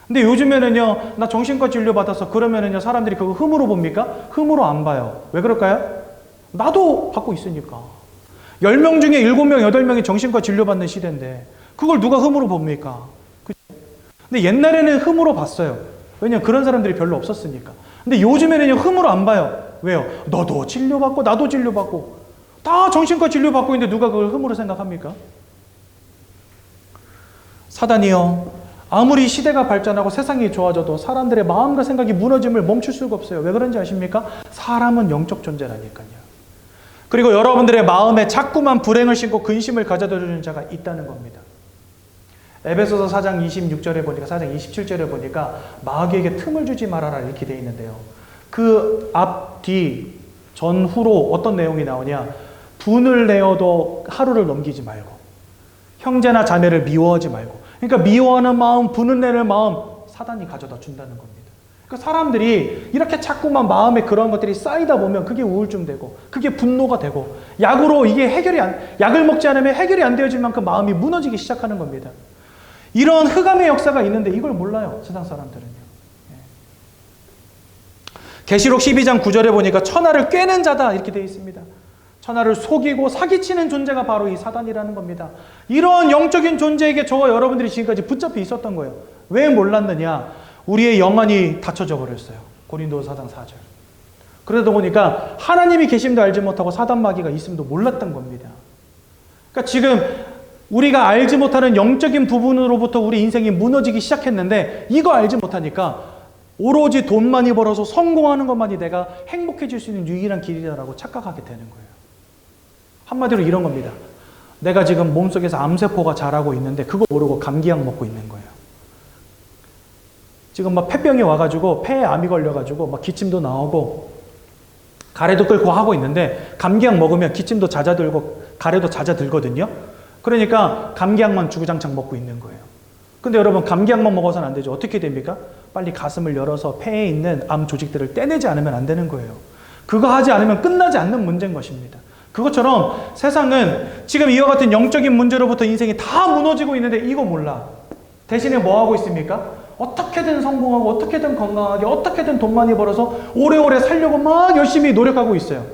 근데 요즘에는요, 나 정신과 진료 받았어. 그러면은요, 사람들이 그거 흠으로 봅니까? 흠으로 안 봐요. 왜 그럴까요? 나도 받고 있으니까. 10명 중에 7명, 8명이 정신과 진료받는 시대인데, 그걸 누가 흠으로 봅니까? 근데 옛날에는 흠으로 봤어요. 왜냐면 그런 사람들이 별로 없었으니까. 근데 요즘에는요, 흠으로 안 봐요. 왜요? 너도 진료받고, 나도 진료받고, 다 정신과 진료받고 있는데 누가 그걸 흠으로 생각합니까? 사단이요, 아무리 시대가 발전하고 세상이 좋아져도 사람들의 마음과 생각이 무너짐을 멈출 수가 없어요. 왜 그런지 아십니까? 사람은 영적 존재라니까요. 그리고 여러분들의 마음에 자꾸만 불행을 심고 근심을 가져다주는 자가 있다는 겁니다. 에베소서 4장 26절에 보니까, 4장 27절에 보니까 마귀에게 틈을 주지 말아라 이렇게 되어 있는데요. 그 앞, 뒤, 전, 후로 어떤 내용이 나오냐? 분을 내어도 하루를 넘기지 말고, 형제나 자매를 미워하지 말고, 그러니까 미워하는 마음, 분을 내는 마음, 사단이 가져다 준다는 겁니다. 그러니까 사람들이 이렇게 자꾸만 마음에 그런 것들이 쌓이다 보면 그게 우울증 되고, 그게 분노가 되고, 약으로 이게 약을 먹지 않으면 해결이 안 되어질 만큼 마음이 무너지기 시작하는 겁니다. 이런 흑암의 역사가 있는데 이걸 몰라요, 세상 사람들은요. 계시록 12장 9절에 보니까 천하를 꿰는 자다 이렇게 되어 있습니다. 천하를 속이고 사기치는 존재가 바로 이 사단이라는 겁니다. 이런 영적인 존재에게 저와 여러분들이 지금까지 붙잡혀 있었던 거예요. 왜 몰랐느냐? 우리의 영안이 닫혀져 버렸어요. 고린도서 4장 4절. 그러다 보니까 하나님이 계심도 알지 못하고 사단 마귀가 있음도 몰랐던 겁니다. 그러니까 지금 우리가 알지 못하는 영적인 부분으로부터 우리 인생이 무너지기 시작했는데, 이거 알지 못하니까 오로지 돈 많이 벌어서 성공하는 것만이 내가 행복해질 수 있는 유일한 길이라고 착각하게 되는 거예요. 한마디로 이런 겁니다. 내가 지금 몸속에서 암세포가 자라고 있는데 그거 모르고 감기약 먹고 있는 거예요. 지금 막 폐병이 와가지고 폐에 암이 걸려가지고 막 기침도 나오고 가래도 끓고 하고 있는데, 감기약 먹으면 기침도 잦아들고 가래도 잦아들거든요. 그러니까 감기약만 주구장창 먹고 있는 거예요. 근데 여러분, 감기약만 먹어서는 안 되죠. 어떻게 됩니까? 빨리 가슴을 열어서 폐에 있는 암 조직들을 떼내지 않으면 안 되는 거예요. 그거 하지 않으면 끝나지 않는 문제인 것입니다. 그것처럼 세상은 지금 이와 같은 영적인 문제로부터 인생이 다 무너지고 있는데 이거 몰라. 대신에 뭐 하고 있습니까? 어떻게든 성공하고, 어떻게든 건강하게, 어떻게든 돈 많이 벌어서 오래오래 살려고 막 열심히 노력하고 있어요.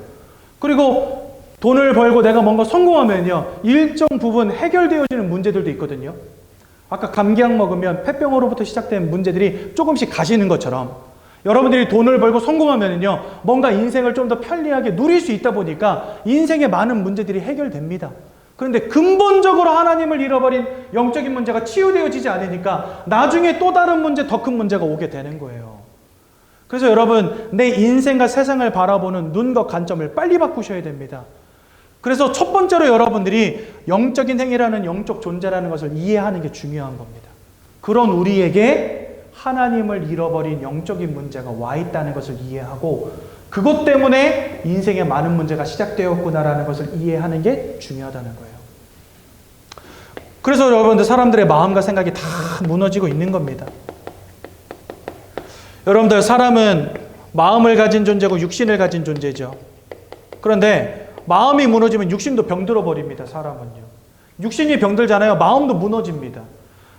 그리고 돈을 벌고 내가 뭔가 성공하면요, 일정 부분 해결되어지는 문제들도 있거든요. 아까 감기약 먹으면 폐병으로부터 시작된 문제들이 조금씩 가시는 것처럼, 여러분들이 돈을 벌고 성공하면요, 뭔가 인생을 좀 더 편리하게 누릴 수 있다 보니까 인생의 많은 문제들이 해결됩니다. 그런데 근본적으로 하나님을 잃어버린 영적인 문제가 치유되어지지 않으니까 나중에 또 다른 문제, 더 큰 문제가 오게 되는 거예요. 그래서 여러분, 내 인생과 세상을 바라보는 눈과 관점을 빨리 바꾸셔야 됩니다. 그래서 첫 번째로 여러분들이 영적인 행위라는, 영적 존재라는 것을 이해하는 게 중요한 겁니다. 그런 우리에게 하나님을 잃어버린 영적인 문제가 와 있다는 것을 이해하고, 그것 때문에 인생에 많은 문제가 시작되었구나라는 것을 이해하는 게 중요하다는 거예요. 그래서 여러분들, 사람들의 마음과 생각이 다 무너지고 있는 겁니다. 여러분들, 사람은 마음을 가진 존재고 육신을 가진 존재죠. 그런데 마음이 무너지면 육신도 병들어 버립니다, 사람은요. 육신이 병들잖아요. 마음도 무너집니다.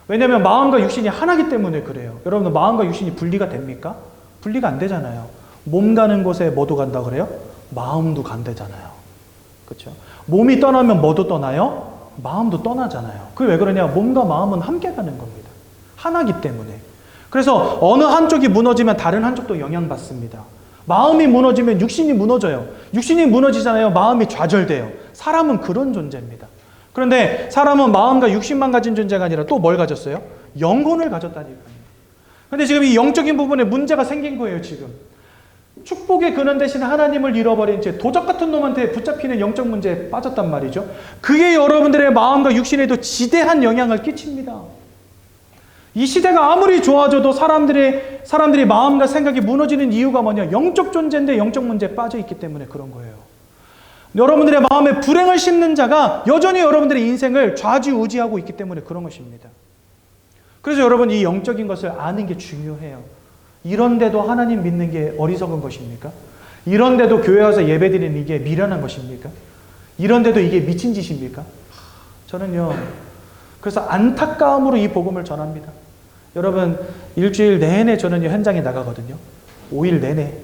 왜냐하면 마음과 육신이 하나기 때문에 그래요. 여러분, 마음과 육신이 분리가 됩니까? 분리가 안 되잖아요. 몸 가는 곳에 뭐도 간다 그래요? 마음도 간대잖아요. 그렇죠? 몸이 떠나면 뭐도 떠나요? 마음도 떠나잖아요. 그게 왜 그러냐? 몸과 마음은 함께 가는 겁니다. 하나기 때문에. 그래서 어느 한쪽이 무너지면 다른 한쪽도 영향받습니다. 마음이 무너지면 육신이 무너져요. 육신이 무너지잖아요. 마음이 좌절돼요. 사람은 그런 존재입니다. 그런데 사람은 마음과 육신만 가진 존재가 아니라 또 뭘 가졌어요? 영혼을 가졌다니까요. 그런데 지금 이 영적인 부분에 문제가 생긴 거예요, 지금. 축복의 근원 대신 하나님을 잃어버린 채 도적 같은 놈한테 붙잡히는 영적 문제에 빠졌단 말이죠. 그게 여러분들의 마음과 육신에도 지대한 영향을 끼칩니다. 이 시대가 아무리 좋아져도 사람들이 마음과 생각이 무너지는 이유가 뭐냐? 영적 존재인데 영적 문제에 빠져 있기 때문에 그런 거예요. 여러분들의 마음에 불행을 심는 자가 여전히 여러분들의 인생을 좌지우지하고 있기 때문에 그런 것입니다. 그래서 여러분, 이 영적인 것을 아는 게 중요해요. 이런데도 하나님 믿는 게 어리석은 것입니까? 이런데도 교회 와서 예배드리는 이게 미련한 것입니까? 이런데도 이게 미친 짓입니까? 저는요, 그래서 안타까움으로 이 복음을 전합니다. 여러분, 일주일 내내 저는요, 현장에 나가거든요. 5일 내내.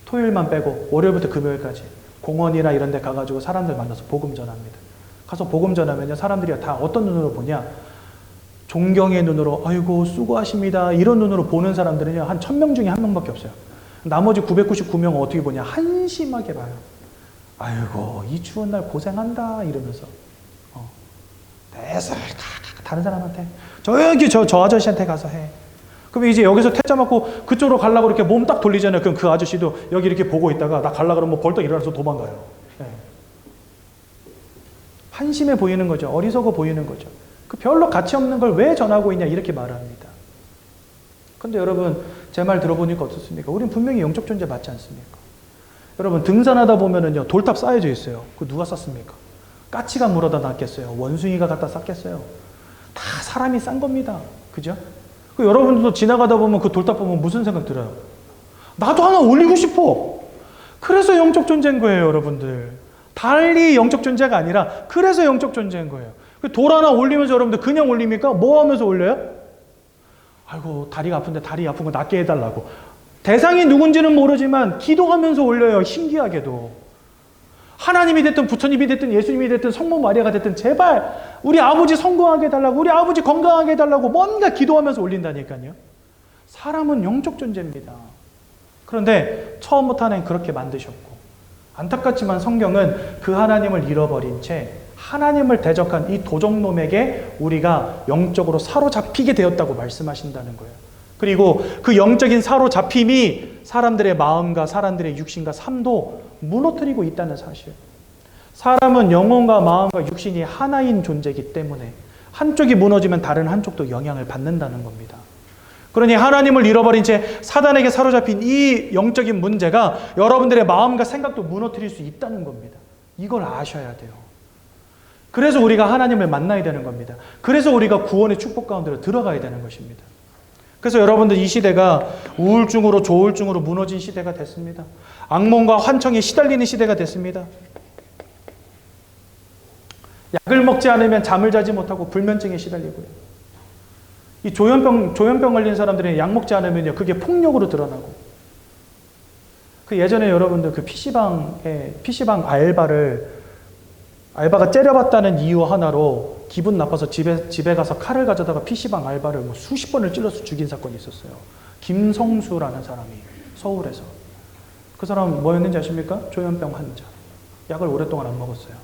토요일만 빼고 월요일부터 금요일까지 공원이나 이런 데 가가지고 사람들 만나서 복음 전합니다. 가서 복음 전하면요, 사람들이 다 어떤 눈으로 보냐? 존경의 눈으로, 아이고 수고하십니다, 이런 눈으로 보는 사람들은요, 한 1000명 중에 1명밖에 없어요. 나머지 999명은 어떻게 보냐? 한심하게 봐요. 아이고 이 추운 날 고생한다 이러면서 대서 다른 사람한테 저기 저 아저씨한테 가서 해. 그럼 이제 여기서 퇴짜 맞고 그쪽으로 가려고 이렇게 몸 딱 돌리잖아요. 그럼 그 아저씨도 여기 이렇게 보고 있다가 나 가려고 그러면 벌떡 일어나서 도망가요. 네. 한심해 보이는 거죠. 어리석어 보이는 거죠. 그 별로 가치 없는 걸 왜 전하고 있냐 이렇게 말합니다. 근데 여러분, 제 말 들어보니까 어떻습니까? 우린 분명히 영적 존재 맞지 않습니까? 여러분, 등산하다 보면은요, 돌탑 쌓여져 있어요. 그거 누가 쌌습니까? 까치가 물어다 놨겠어요? 원숭이가 갖다 쌌겠어요? 다 사람이 싼 겁니다. 그죠? 그 여러분들도 지나가다 보면 그 돌탑 보면 무슨 생각 들어요? 나도 하나 올리고 싶어. 그래서 영적 존재인 거예요, 여러분들. 달리 영적 존재가 아니라 그래서 영적 존재인 거예요. 돌 하나 올리면서 여러분들 그냥 올립니까? 뭐 하면서 올려요? 아이고 다리가 아픈데 다리 아픈 거 낫게 해달라고. 대상이 누군지는 모르지만 기도하면서 올려요. 신기하게도. 하나님이 됐든 부처님이 됐든 예수님이 됐든 성모 마리아가 됐든 제발 우리 아버지 성공하게 해달라고, 우리 아버지 건강하게 해달라고 뭔가 기도하면서 올린다니까요. 사람은 영적 존재입니다. 그런데 처음부터 하나님 그렇게 만드셨고, 안타깝지만 성경은 그 하나님을 잃어버린 채 하나님을 대적한 이 도적놈에게 우리가 영적으로 사로잡히게 되었다고 말씀하신다는 거예요. 그리고 그 영적인 사로잡힘이 사람들의 마음과 사람들의 육신과 삶도 무너뜨리고 있다는 사실. 사람은 영혼과 마음과 육신이 하나인 존재이기 때문에 한쪽이 무너지면 다른 한쪽도 영향을 받는다는 겁니다. 그러니 하나님을 잃어버린 채 사단에게 사로잡힌 이 영적인 문제가 여러분들의 마음과 생각도 무너뜨릴 수 있다는 겁니다. 이걸 아셔야 돼요. 그래서 우리가 하나님을 만나야 되는 겁니다. 그래서 우리가 구원의 축복 가운데로 들어가야 되는 것입니다. 그래서 여러분들, 이 시대가 우울증으로 조울증으로 무너진 시대가 됐습니다. 악몽과 환청에 시달리는 시대가 됐습니다. 약을 먹지 않으면 잠을 자지 못하고 불면증에 시달리고요. 이 조현병 걸린 사람들은 약 먹지 않으면요, 그게 폭력으로 드러나고. 그 예전에 여러분들 그 PC방 알바가 째려봤다는 이유 하나로 기분 나빠서 집에 가서 칼을 가져다가 PC방 알바를 뭐 수십 번을 찔러서 죽인 사건이 있었어요. 김성수라는 사람이 서울에서. 그 사람 뭐였는지 아십니까? 조현병 환자. 약을 오랫동안 안 먹었어요.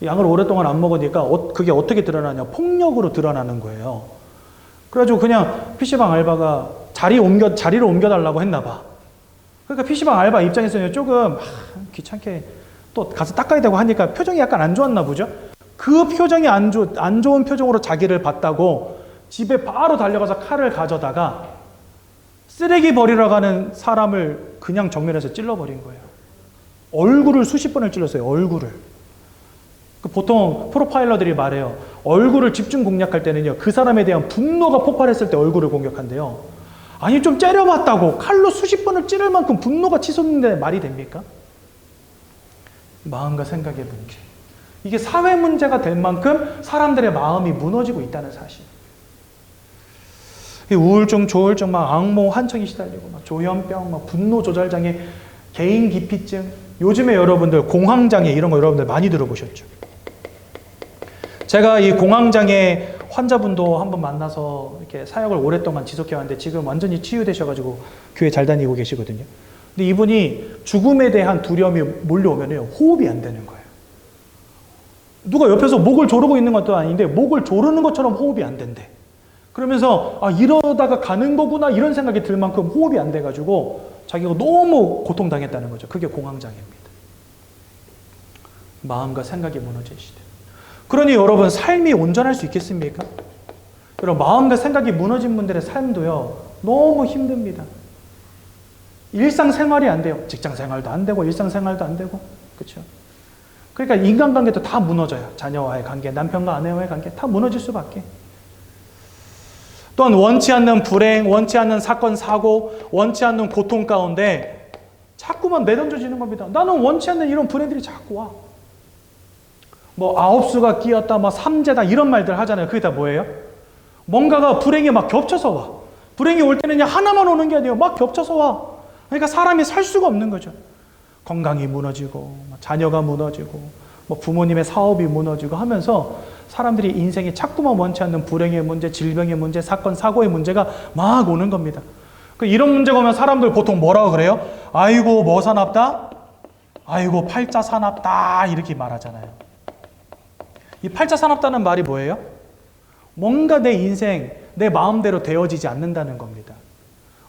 약을 오랫동안 안 먹으니까 그게 어떻게 드러나냐? 폭력으로 드러나는 거예요. 그래가지고 그냥 PC방 알바가 자리를 옮겨달라고 했나 봐. 그러니까 PC방 알바 입장에서는 조금 귀찮게 또 가서 닦아야 되고 하니까 표정이 약간 안 좋았나 보죠. 그 표정이 안 좋은 표정으로 자기를 봤다고 집에 바로 달려가서 칼을 가져다가 쓰레기 버리러 가는 사람을 그냥 정면에서 찔러버린 거예요. 얼굴을 수십 번을 찔렀어요. 얼굴을. 보통 프로파일러들이 말해요. 얼굴을 집중 공략할 때는요, 그 사람에 대한 분노가 폭발했을 때 얼굴을 공격한대요. 아니 좀 째려봤다고 칼로 수십 번을 찌를 만큼 분노가 치솟는데 말이 됩니까? 마음과 생각의 문제. 이게 사회 문제가 될 만큼 사람들의 마음이 무너지고 있다는 사실. 우울증, 조울증, 막 악몽, 환청이 시달리고, 막 조현병, 막 분노 조절 장애, 개인 기피증. 요즘에 여러분들 공황 장애 이런 거 여러분들 많이 들어보셨죠? 제가 이 공황 장애 환자분도 한번 만나서 이렇게 사역을 오랫동안 지속해 왔는데 지금 완전히 치유되셔가지고 교회 잘 다니고 계시거든요. 근데 이분이 죽음에 대한 두려움이 몰려오면요, 호흡이 안 되는 거예요. 누가 옆에서 목을 조르고 있는 것도 아닌데 목을 조르는 것처럼 호흡이 안 된대. 그러면서 이러다가 가는 거구나 이런 생각이 들 만큼 호흡이 안 돼가지고 자기가 너무 고통당했다는 거죠. 그게 공황장애입니다. 마음과 생각이 무너진 시대. 그러니 여러분 삶이 온전할 수 있겠습니까? 여러분 마음과 생각이 무너진 분들의 삶도요 너무 힘듭니다. 일상생활이 안 돼요. 직장생활도 안 되고 일상생활도 안 되고 그렇죠? 그러니까 인간관계도 다 무너져요. 자녀와의 관계, 남편과 아내와의 관계 다 무너질 수밖에. 또한 원치 않는 불행, 원치 않는 사건, 사고, 원치 않는 고통 가운데 자꾸만 내던져지는 겁니다. 나는 원치 않는 이런 불행들이 자꾸 와. 뭐 아홉수가 끼었다, 뭐 삼재다 이런 말들 하잖아요. 그게 다 뭐예요? 뭔가가 불행이 막 겹쳐서 와. 불행이 올 때는 그냥 하나만 오는 게 아니에요. 막 겹쳐서 와. 그러니까 사람이 살 수가 없는 거죠. 건강이 무너지고, 자녀가 무너지고, 뭐 부모님의 사업이 무너지고 하면서 사람들이 인생에 자꾸만 원치 않는 불행의 문제, 질병의 문제, 사건, 사고의 문제가 막 오는 겁니다. 이런 문제가 오면 사람들 보통 뭐라고 그래요? 아이고 뭐 사납다? 아이고 팔자 사납다 이렇게 말하잖아요. 이 팔자 사납다는 말이 뭐예요? 뭔가 내 인생, 내 마음대로 되어지지 않는다는 겁니다.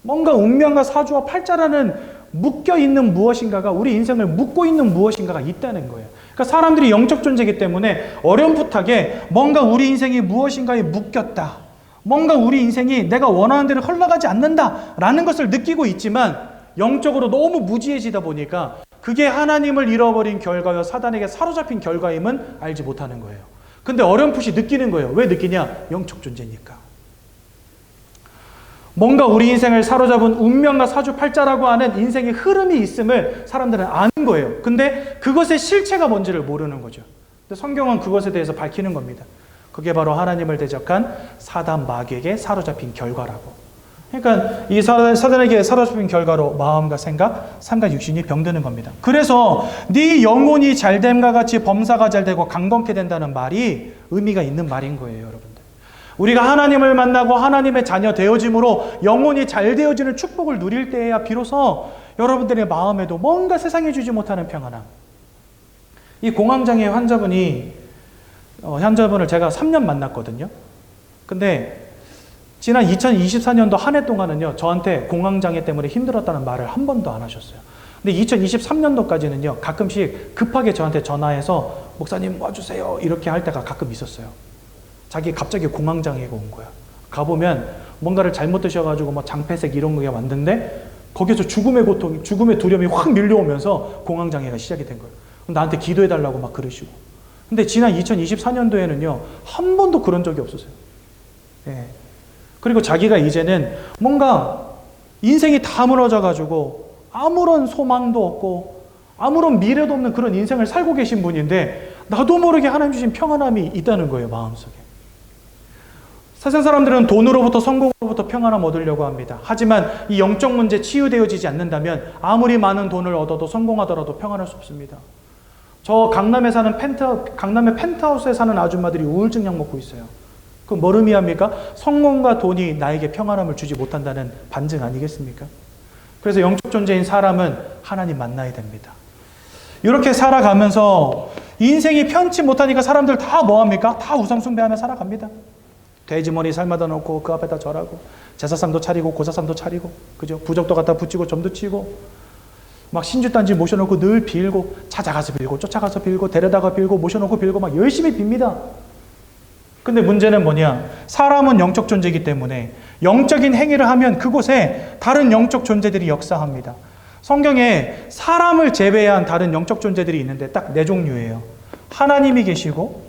뭔가 운명과 사주와 팔자라는 묶여있는 무엇인가가 우리 인생을 묶고 있는 무엇인가가 있다는 거예요. 그러니까 사람들이 영적 존재이기 때문에 어렴풋하게 뭔가 우리 인생이 무엇인가에 묶였다. 뭔가 우리 인생이 내가 원하는 대로 흘러가지 않는다라는 것을 느끼고 있지만 영적으로 너무 무지해지다 보니까 그게 하나님을 잃어버린 결과여 사단에게 사로잡힌 결과임은 알지 못하는 거예요. 근데 어렴풋이 느끼는 거예요. 왜 느끼냐? 영적 존재니까. 뭔가 우리 인생을 사로잡은 운명과 사주팔자라고 하는 인생의 흐름이 있음을 사람들은 아는 거예요. 근데 그것의 실체가 뭔지를 모르는 거죠. 근데 성경은 그것에 대해서 밝히는 겁니다. 그게 바로 하나님을 대적한 사단 마귀에게 사로잡힌 결과라고. 그러니까 이 사단에게 사로잡힌 결과로 마음과 생각, 삶과 육신이 병드는 겁니다. 그래서 네 영혼이 잘됨과 같이 범사가 잘되고 강건케 된다는 말이 의미가 있는 말인 거예요, 여러분들. 우리가 하나님을 만나고 하나님의 자녀 되어짐으로 영혼이 잘 되어지는 축복을 누릴 때에야 비로소 여러분들의 마음에도 뭔가 세상에 주지 못하는 평안함. 이 공황장애 환자분을 제가 3년 만났거든요. 근데 지난 2024년도 한 해 동안은요, 저한테 공황장애 때문에 힘들었다는 말을 한 번도 안 하셨어요. 근데 2023년도까지는요, 가끔씩 급하게 저한테 전화해서 목사님 와주세요 이렇게 할 때가 가끔 있었어요. 자기 갑자기 공황장애가 온 거야. 가보면 뭔가를 잘못 드셔가지고 뭐 장폐색 이런 게 왔는데 거기서 죽음의 고통이, 죽음의 두려움이 확 밀려오면서 공황장애가 시작이 된 거예요. 나한테 기도해달라고 막 그러시고. 근데 지난 2024년도에는요, 한 번도 그런 적이 없었어요. 예. 그리고 자기가 이제는 뭔가 인생이 다 무너져가지고 아무런 소망도 없고 아무런 미래도 없는 그런 인생을 살고 계신 분인데 나도 모르게 하나님 주신 평안함이 있다는 거예요, 마음속에. 세상 사람들은 돈으로부터 성공으로부터 평안함 얻으려고 합니다. 하지만 이 영적 문제 치유되어지지 않는다면 아무리 많은 돈을 얻어도 성공하더라도 평안할 수 없습니다. 저 강남의 펜트하우스에 사는 아줌마들이 우울증 약 먹고 있어요. 그건 뭘 의미합니까? 성공과 돈이 나에게 평안함을 주지 못한다는 반증 아니겠습니까? 그래서 영적 존재인 사람은 하나님 만나야 됩니다. 이렇게 살아가면서 인생이 편치 못하니까 사람들 다 뭐합니까? 다 우상 숭배하며 살아갑니다. 돼지머리 살마다 놓고 그 앞에다 절하고 제사상도 차리고 고사상도 차리고 그죠? 부적도 갖다 붙이고 점도 치고 막 신주단지 모셔놓고 늘 빌고 찾아가서 빌고 쫓아가서 빌고 데려다가 빌고 모셔놓고 빌고 막 열심히 빕니다. 근데 문제는 뭐냐? 사람은 영적 존재이기 때문에 영적인 행위를 하면 그곳에 다른 영적 존재들이 역사합니다. 성경에 사람을 제외한 다른 영적 존재들이 있는데 딱 4종류예요. 하나님이 계시고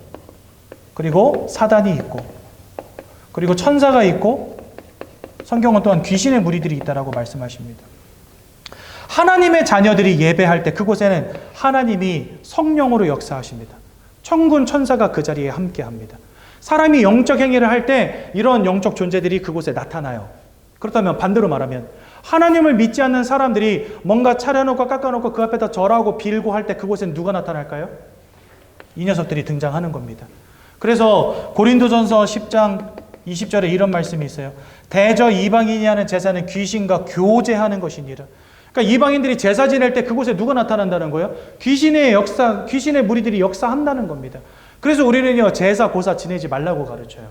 그리고 사단이 있고 그리고 천사가 있고 성경은 또한 귀신의 무리들이 있다라고 말씀하십니다. 하나님의 자녀들이 예배할 때 그곳에는 하나님이 성령으로 역사하십니다. 천군 천사가 그 자리에 함께합니다. 사람이 영적 행위를 할 때 이런 영적 존재들이 그곳에 나타나요. 그렇다면 반대로 말하면 하나님을 믿지 않는 사람들이 뭔가 차려놓고 깎아놓고 그 앞에다 절하고 빌고 할 때 그곳엔 누가 나타날까요? 이 녀석들이 등장하는 겁니다. 그래서 고린도전서 10장 20절에 이런 말씀이 있어요. 대저 이방인이 하는 제사는 귀신과 교제하는 것이니라. 그러니까 이방인들이 제사 지낼 때 그곳에 누가 나타난다는 거예요? 귀신의 무리들이 역사한다는 겁니다. 그래서 우리는요, 제사, 고사 지내지 말라고 가르쳐요.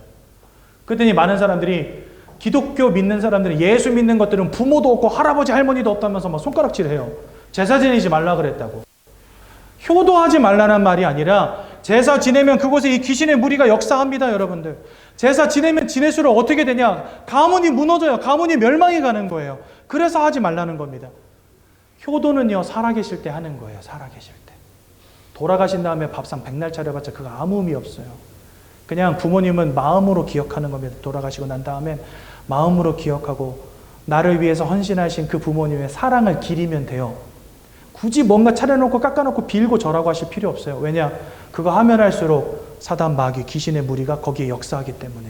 그랬더니 많은 사람들이, 기독교 믿는 사람들은 예수 믿는 것들은 부모도 없고 할아버지 할머니도 없다면서 막 손가락질 해요. 제사 지내지 말라 그랬다고. 효도하지 말라는 말이 아니라 제사 지내면 그곳에 이 귀신의 무리가 역사합니다, 여러분들. 제사 지내면 지낼수록 어떻게 되냐? 가문이 무너져요. 가문이 멸망해 가는 거예요. 그래서 하지 말라는 겁니다. 효도는요, 살아계실 때 하는 거예요. 살아계실 때. 돌아가신 다음에 밥상 백날 차려봤자 그거 아무 의미 없어요. 그냥 부모님은 마음으로 기억하는 겁니다. 돌아가시고 난 다음엔 마음으로 기억하고 나를 위해서 헌신하신 그 부모님의 사랑을 기리면 돼요. 굳이 뭔가 차려놓고 깎아놓고 빌고 절하고 하실 필요 없어요. 왜냐? 그거 하면 할수록 사단 마귀 귀신의 무리가 거기에 역사하기 때문에.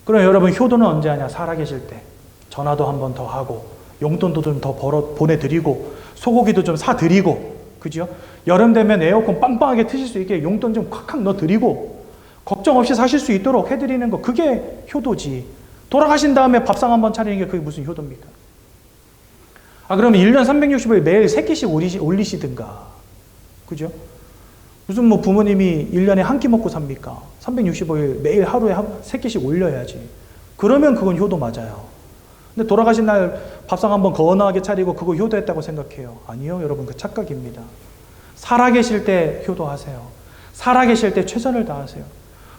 그럼 여러분, 효도는 언제 하냐? 살아계실 때. 전화도 한 번 더 하고 용돈도 좀 더 보내드리고 소고기도 좀 사드리고, 그죠? 여름 되면 에어컨 빵빵하게 트실 수 있게 용돈 좀 콱콱 넣어드리고 걱정 없이 사실 수 있도록 해드리는 거, 그게 효도지. 돌아가신 다음에 밥상 한번 차리는 게 그게 무슨 효도입니까? 그러면 1년 365일 매일 3끼씩 올리시든가. 그죠? 무슨 뭐 부모님이 1년에 한 끼 먹고 삽니까? 365일 매일 하루에 3끼씩 올려야지. 그러면 그건 효도 맞아요. 근데 돌아가신 날 밥상 한번 거나하게 차리고 그거 효도했다고 생각해요. 아니요, 여러분, 그 착각입니다. 살아계실 때 효도하세요. 살아계실 때 최선을 다하세요.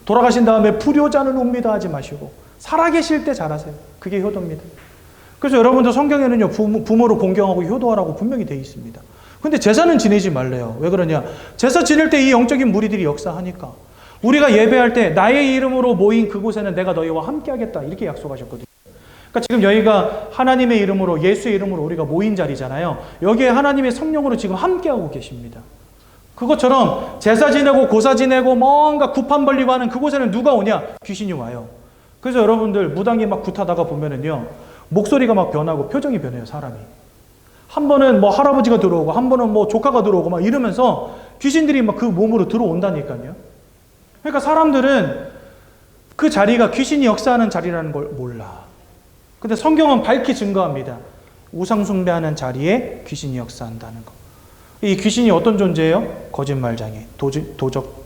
돌아가신 다음에 불효자는 옵니다 하지 마시고 살아계실 때 잘하세요. 그게 효도입니다. 그래서 여러분들 성경에는요, 부모를 공경하고 효도하라고 분명히 되어 있습니다. 근데 제사는 지내지 말래요. 왜 그러냐? 제사 지낼 때 이 영적인 무리들이 역사하니까. 우리가 예배할 때 나의 이름으로 모인 그곳에는 내가 너희와 함께 하겠다, 이렇게 약속하셨거든요. 그러니까 지금 여기가 하나님의 이름으로, 예수의 이름으로 우리가 모인 자리잖아요. 여기에 하나님의 성령으로 지금 함께하고 계십니다. 그것처럼 제사 지내고 고사 지내고 뭔가 구판 벌리고 하는 그곳에는 누가 오냐? 귀신이 와요. 그래서 여러분들 무당이 막 굿하다가 보면은요, 목소리가 막 변하고 표정이 변해요, 사람이. 한 번은 뭐 할아버지가 들어오고 한 번은 뭐 조카가 들어오고 막 이러면서 귀신들이 막 그 몸으로 들어온다니까요. 그러니까 사람들은 그 자리가 귀신이 역사하는 자리라는 걸 몰라. 근데 성경은 밝히 증거합니다. 우상 숭배하는 자리에 귀신이 역사한다는 거. 이 귀신이 어떤 존재예요? 거짓말장애,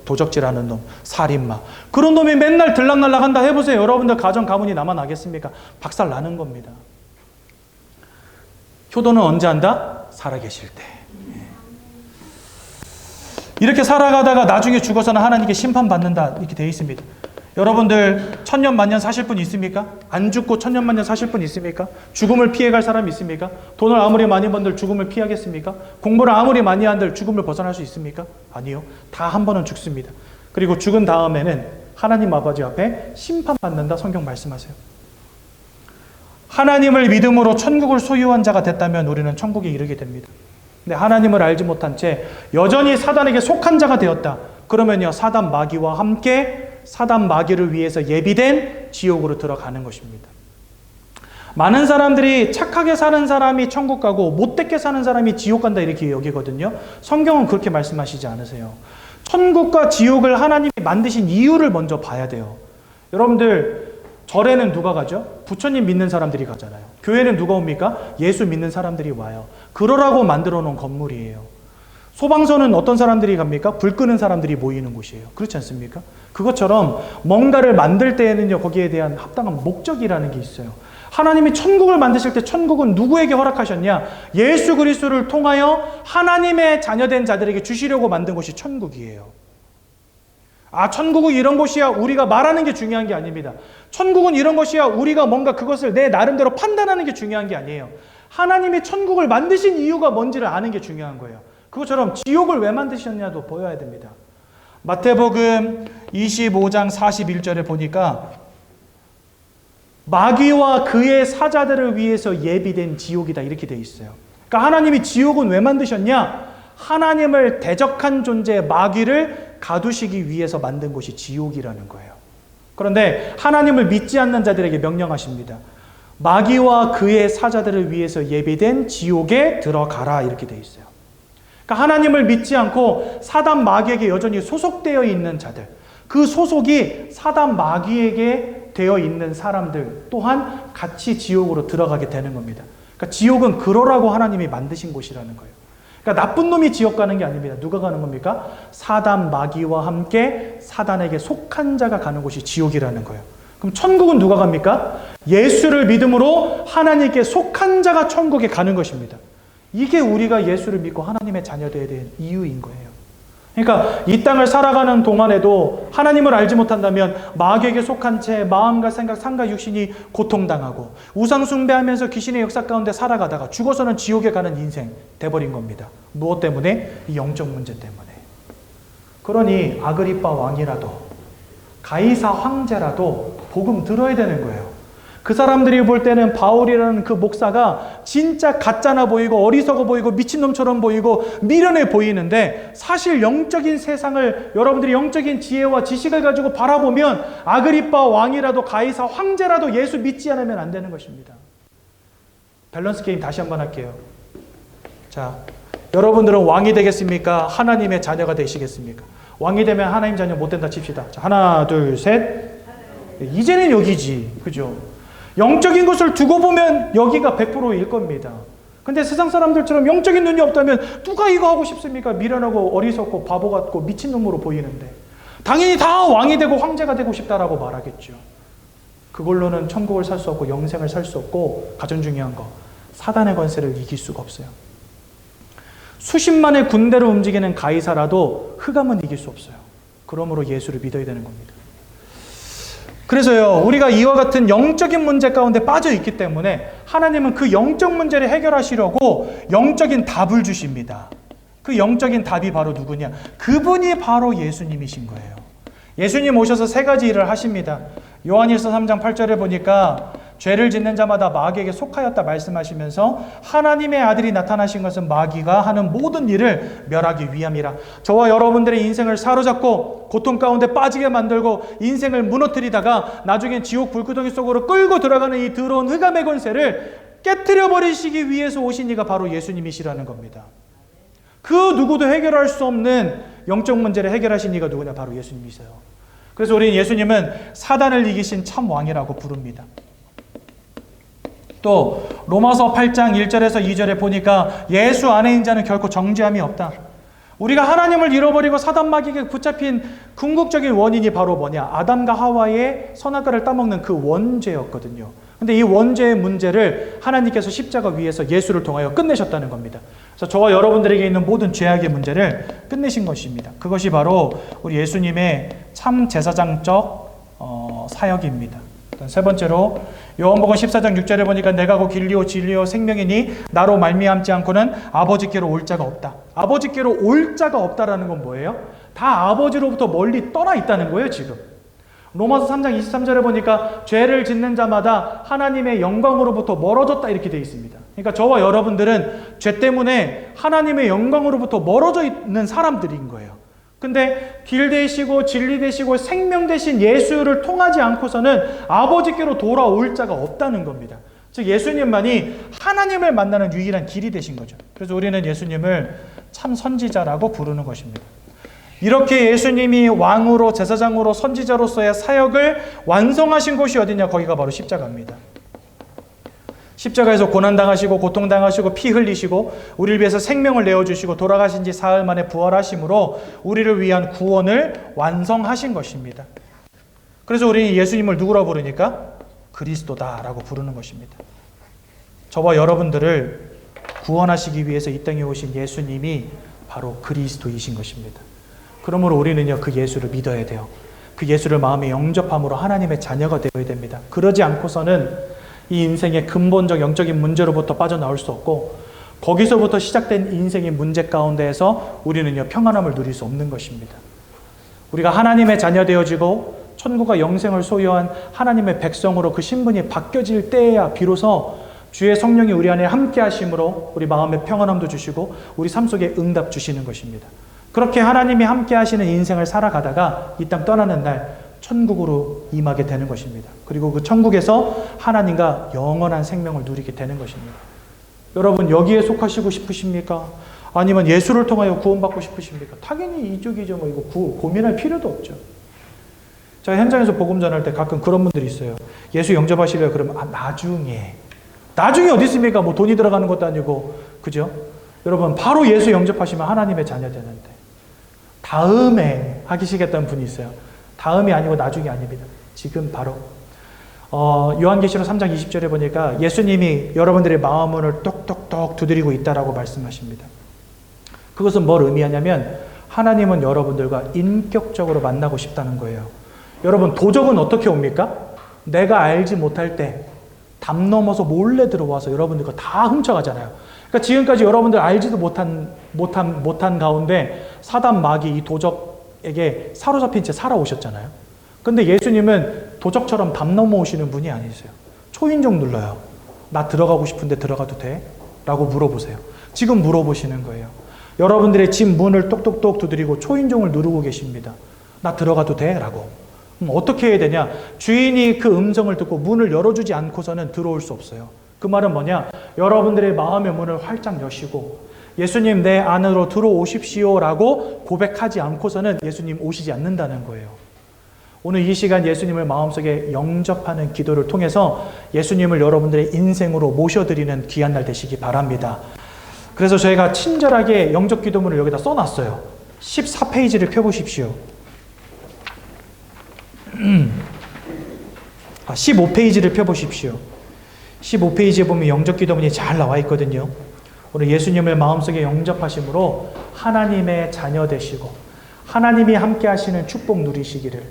도적질하는 놈, 살인마. 그런 놈이 맨날 들락날락 한다 해보세요. 여러분들 가정 가문이 남아나겠습니까? 박살 나는 겁니다. 효도는 언제 한다? 살아계실 때. 이렇게 살아가다가 나중에 죽어서는 하나님께 심판받는다, 이렇게 되어 있습니다. 여러분들 천년 만년 사실 분 있습니까? 안 죽고 천년 만년 사실 분 있습니까? 죽음을 피해갈 사람 있습니까? 돈을 아무리 많이 번들 죽음을 피하겠습니까? 공부를 아무리 많이 한들 죽음을 벗어날 수 있습니까? 아니요. 다 한 번은 죽습니다. 그리고 죽은 다음에는 하나님 아버지 앞에 심판받는다, 성경 말씀하세요. 하나님을 믿음으로 천국을 소유한 자가 됐다면 우리는 천국에 이르게 됩니다. 근데 하나님을 알지 못한 채 여전히 사단에게 속한 자가 되었다. 그러면요, 사단 마귀와 함께 사단 마귀를 위해서 예비된 지옥으로 들어가는 것입니다. 많은 사람들이 착하게 사는 사람이 천국 가고 못되게 사는 사람이 지옥 간다, 이렇게 여기거든요. 성경은 그렇게 말씀하시지 않으세요. 천국과 지옥을 하나님이 만드신 이유를 먼저 봐야 돼요. 여러분들, 절에는 누가 가죠? 부처님 믿는 사람들이 가잖아요. 교회는 누가 옵니까? 예수 믿는 사람들이 와요. 그러라고 만들어 놓은 건물이에요. 소방서는 어떤 사람들이 갑니까? 불 끄는 사람들이 모이는 곳이에요. 그렇지 않습니까? 그것처럼 뭔가를 만들 때에는요, 거기에 대한 합당한 목적이라는 게 있어요. 하나님이 천국을 만드실 때 천국은 누구에게 허락하셨냐? 예수 그리스도를 통하여 하나님의 자녀된 자들에게 주시려고 만든 곳이 천국이에요. 천국은 이런 곳이야, 우리가 말하는 게 중요한 게 아닙니다. 천국은 이런 것이야, 우리가 뭔가 그것을 내 나름대로 판단하는 게 중요한 게 아니에요. 하나님이 천국을 만드신 이유가 뭔지를 아는 게 중요한 거예요. 그것처럼 지옥을 왜 만드셨냐도 보여야 됩니다. 마태복음 25장 41절에 보니까 마귀와 그의 사자들을 위해서 예비된 지옥이다, 이렇게 돼 있어요. 그러니까 하나님이 지옥은 왜 만드셨냐? 하나님을 대적한 존재 마귀를 가두시기 위해서 만든 곳이 지옥이라는 거예요. 그런데 하나님을 믿지 않는 자들에게 명령하십니다. 마귀와 그의 사자들을 위해서 예비된 지옥에 들어가라 이렇게 되어 있어요. 그러니까 하나님을 믿지 않고 사단 마귀에게 여전히 소속되어 있는 자들, 그 소속이 사단 마귀에게 되어 있는 사람들 또한 같이 지옥으로 들어가게 되는 겁니다. 그러니까 지옥은 그러라고 하나님이 만드신 곳이라는 거예요. 그러니까 나쁜 놈이 지옥 가는 게 아닙니다. 누가 가는 겁니까? 사단 마귀와 함께 사단에게 속한 자가 가는 곳이 지옥이라는 거예요. 그럼 천국은 누가 갑니까? 예수를 믿음으로 하나님께 속한 자가 천국에 가는 것입니다. 이게 우리가 예수를 믿고 하나님의 자녀되어야 될 이유인 거예요. 그러니까 이 땅을 살아가는 동안에도 하나님을 알지 못한다면 마귀에게 속한 채 마음과 생각, 삶과 육신이 고통당하고 우상 숭배하면서 귀신의 역사 가운데 살아가다가 죽어서는 지옥에 가는 인생 돼버린 겁니다. 무엇 때문에? 이 영적 문제 때문에. 그러니 아그리빠 왕이라도 가이사 황제라도 복음 들어야 되는 거예요. 그 사람들이 볼 때는 바울이라는 그 목사가 진짜 가짜나 보이고 어리석어 보이고 미친놈처럼 보이고 미련해 보이는데 사실 영적인 세상을 여러분들이 영적인 지혜와 지식을 가지고 바라보면 아그리빠 왕이라도 가이사 황제라도 예수 믿지 않으면 안 되는 것입니다. 밸런스 게임 다시 한번 할게요. 자, 여러분들은 왕이 되겠습니까? 하나님의 자녀가 되시겠습니까? 왕이 되면 하나님 자녀 못 된다 칩시다. 자, 하나, 둘, 셋. 이제는 여기지. 그죠? 영적인 것을 두고 보면 여기가 100%일 겁니다. 근데 세상 사람들처럼 영적인 눈이 없다면 누가 이거 하고 싶습니까? 미련하고 어리석고 바보 같고 미친놈으로 보이는데 당연히 다 왕이 되고 황제가 되고 싶다라고 말하겠죠. 그걸로는 천국을 살 수 없고 영생을 살 수 없고 가장 중요한 거 사단의 권세를 이길 수가 없어요. 수십만의 군대를 움직이는 가이사라도 흑암은 이길 수 없어요. 그러므로 예수를 믿어야 되는 겁니다. 그래서요, 우리가 이와 같은 영적인 문제 가운데 빠져 있기 때문에 하나님은 그 영적 문제를 해결하시려고 영적인 답을 주십니다. 그 영적인 답이 바로 누구냐? 그분이 바로 예수님이신 거예요. 예수님 오셔서 세 가지 일을 하십니다. 요한일서 3장 8절에 보니까 죄를 짓는 자마다 마귀에게 속하였다 말씀하시면서 하나님의 아들이 나타나신 것은 마귀가 하는 모든 일을 멸하기 위함이라. 저와 여러분들의 인생을 사로잡고 고통 가운데 빠지게 만들고 인생을 무너뜨리다가 나중엔 지옥 불구덩이 속으로 끌고 들어가는 이 더러운 흑암의 권세를 깨트려 버리시기 위해서 오신 이가 바로 예수님이시라는 겁니다. 그 누구도 해결할 수 없는 영적 문제를 해결하신 이가 누구냐? 바로 예수님이세요. 그래서 우리는 예수님은 사단을 이기신 참 왕이라고 부릅니다. 또 로마서 8장 1절에서 2절에 보니까 예수 안에 있는 자는 결코 정죄함이 없다. 우리가 하나님을 잃어버리고 사단 마귀에게 붙잡힌 궁극적인 원인이 바로 뭐냐? 아담과 하와의 선악과를 따먹는 그 원죄였거든요. 근데 이 원죄의 문제를 하나님께서 십자가 위에서 예수를 통하여 끝내셨다는 겁니다. 그래서 저와 여러분들에게 있는 모든 죄악의 문제를 끝내신 것입니다. 그것이 바로 우리 예수님의 참 제사장적 사역입니다. 세 번째로 요한복음 14장 6절에 보니까 내가 곧 길리요 진리요 생명이니 나로 말미암지 않고는 아버지께로 올 자가 없다. 아버지께로 올 자가 없다라는 건 뭐예요? 다 아버지로부터 멀리 떠나 있다는 거예요, 지금. 로마서 3장 23절에 보니까 죄를 짓는 자마다 하나님의 영광으로부터 멀어졌다 이렇게 되어 있습니다. 그러니까 저와 여러분들은 죄 때문에 하나님의 영광으로부터 멀어져 있는 사람들인 거예요. 근데 길 되시고 진리 되시고 생명 되신 예수를 통하지 않고서는 아버지께로 돌아올 자가 없다는 겁니다. 즉 예수님만이 하나님을 만나는 유일한 길이 되신 거죠. 그래서 우리는 예수님을 참 선지자라고 부르는 것입니다. 이렇게 예수님이 왕으로 제사장으로 선지자로서의 사역을 완성하신 곳이 어디냐? 거기가 바로 십자가입니다. 십자가에서 고난당하시고 고통당하시고 피 흘리시고 우리를 위해서 생명을 내어주시고 돌아가신 지 사흘 만에 부활하심으로 우리를 위한 구원을 완성하신 것입니다. 그래서 우리는 예수님을 누구라고 부르니까? 그리스도다라고 부르는 것입니다. 저와 여러분들을 구원하시기 위해서 이 땅에 오신 예수님이 바로 그리스도이신 것입니다. 그러므로 우리는요, 그 예수를 믿어야 돼요. 그 예수를 마음에 영접함으로 하나님의 자녀가 되어야 됩니다. 그러지 않고서는 이 인생의 근본적 영적인 문제로부터 빠져나올 수 없고 거기서부터 시작된 인생의 문제 가운데에서 우리는요, 평안함을 누릴 수 없는 것입니다. 우리가 하나님의 자녀 되어지고 천국과 영생을 소유한 하나님의 백성으로 그 신분이 바뀌어질 때에야 비로소 주의 성령이 우리 안에 함께 하심으로 우리 마음의 평안함도 주시고 우리 삶 속에 응답 주시는 것입니다. 그렇게 하나님이 함께 하시는 인생을 살아가다가 이 땅 떠나는 날 천국으로 임하게 되는 것입니다. 그리고 그 천국에서 하나님과 영원한 생명을 누리게 되는 것입니다. 여러분 여기에 속하시고 싶으십니까? 아니면 예수를 통하여 구원받고 싶으십니까? 당연히 이쪽이죠. 뭐 이거 고민할 필요도 없죠. 제가 현장에서 복음 전할 때 가끔 그런 분들이 있어요. 예수 영접하시려고 그러면 나중에 어디 있습니까? 뭐 돈이 들어가는 것도 아니고 그죠? 여러분 바로 예수 영접하시면 하나님의 자녀 되는데 다음에 하시겠다는 분이 있어요. 다음이 아니고 나중이 아닙니다. 지금 바로 요한계시록 3장 20절에 보니까 예수님이 여러분들의 마음문을 똑똑똑 두드리고 있다라고 말씀하십니다. 그것은 뭘 의미하냐면 하나님은 여러분들과 인격적으로 만나고 싶다는 거예요. 여러분 도적은 어떻게 옵니까? 내가 알지 못할 때 담 넘어서 몰래 들어와서 여러분들 거 다 훔쳐가잖아요. 그러니까 지금까지 여러분들 알지도 못한 가운데 사단 마귀 이 도적에게 사로잡힌 채 살아오셨잖아요. 근데 예수님은 도적처럼 담 넘어오시는 분이 아니세요. 초인종 눌러요. 나 들어가고 싶은데 들어가도 돼? 라고 물어보세요. 지금 물어보시는 거예요. 여러분들의 집 문을 똑똑똑 두드리고 초인종을 누르고 계십니다. 나 들어가도 돼? 라고. 어떻게 해야 되냐? 주인이 그 음성을 듣고 문을 열어주지 않고서는 들어올 수 없어요. 그 말은 뭐냐? 여러분들의 마음의 문을 활짝 여시고 예수님 내 안으로 들어오십시오 라고 고백하지 않고서는 예수님 오시지 않는다는 거예요. 오늘 이 시간 예수님을 마음속에 영접하는 기도를 통해서 예수님을 여러분들의 인생으로 모셔드리는 귀한 날 되시기 바랍니다. 그래서 저희가 친절하게 영접 기도문을 여기다 써놨어요. 14페이지를 펴보십시오. 15페이지를 펴보십시오. 15페이지에 보면 영접 기도문이 잘 나와 있거든요. 오늘 예수님을 마음속에 영접하심으로 하나님의 자녀 되시고 하나님이 함께 하시는 축복 누리시기를,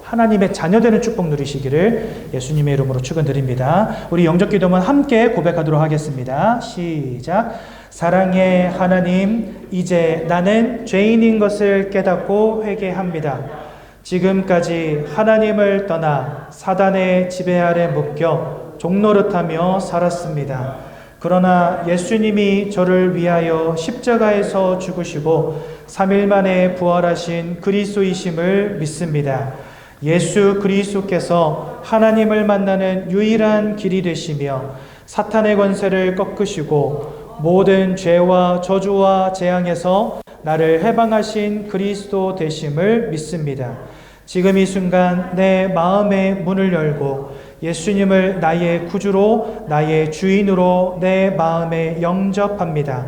하나님의 자녀 되는 축복 누리시기를 예수님의 이름으로 축원드립니다. 우리 영접 기도문 함께 고백하도록 하겠습니다. 시작. 사랑의 하나님, 이제 나는 죄인인 것을 깨닫고 회개합니다. 지금까지 하나님을 떠나 사단의 지배 아래 묶여 종노릇하며 살았습니다. 그러나 예수님이 저를 위하여 십자가에서 죽으시고 3일 만에 부활하신 그리스도이심을 믿습니다. 예수 그리스도께서 하나님을 만나는 유일한 길이 되시며 사탄의 권세를 꺾으시고 모든 죄와 저주와 재앙에서 나를 해방하신 그리스도 되심을 믿습니다. 지금 이 순간 내 마음의 문을 열고 예수님을 나의 구주로, 나의 주인으로 내 마음에 영접합니다.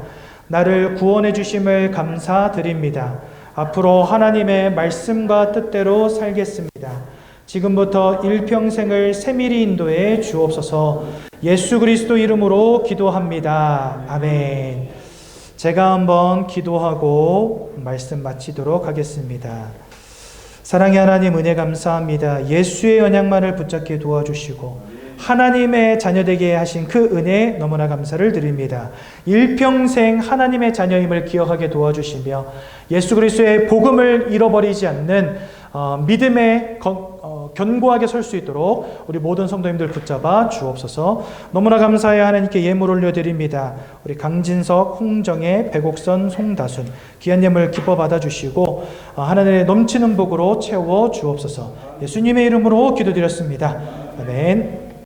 나를 구원해 주심을 감사드립니다. 앞으로 하나님의 말씀과 뜻대로 살겠습니다. 지금부터 일평생을 세밀히 인도해 주옵소서. 예수 그리스도 이름으로 기도합니다. 아멘. 제가 한번 기도하고 말씀 마치도록 하겠습니다. 사랑의 하나님, 은혜 감사합니다. 예수의 언약만을 붙잡게 도와주시고 하나님의 자녀되게 하신 그 은혜에 너무나 감사를 드립니다. 일평생 하나님의 자녀임을 기억하게 도와주시며 예수 그리스도의 복음을 잃어버리지 않는 믿음에 견고하게 설 수 있도록 우리 모든 성도님들 붙잡아 주옵소서. 너무나 감사해 하나님께 예물 올려드립니다. 우리 강진석, 홍정혜, 백옥선, 송다순 귀한 예물 기뻐 받아주시고 하나님의 넘치는 복으로 채워 주옵소서. 예수님의 이름으로 기도드렸습니다. 아멘.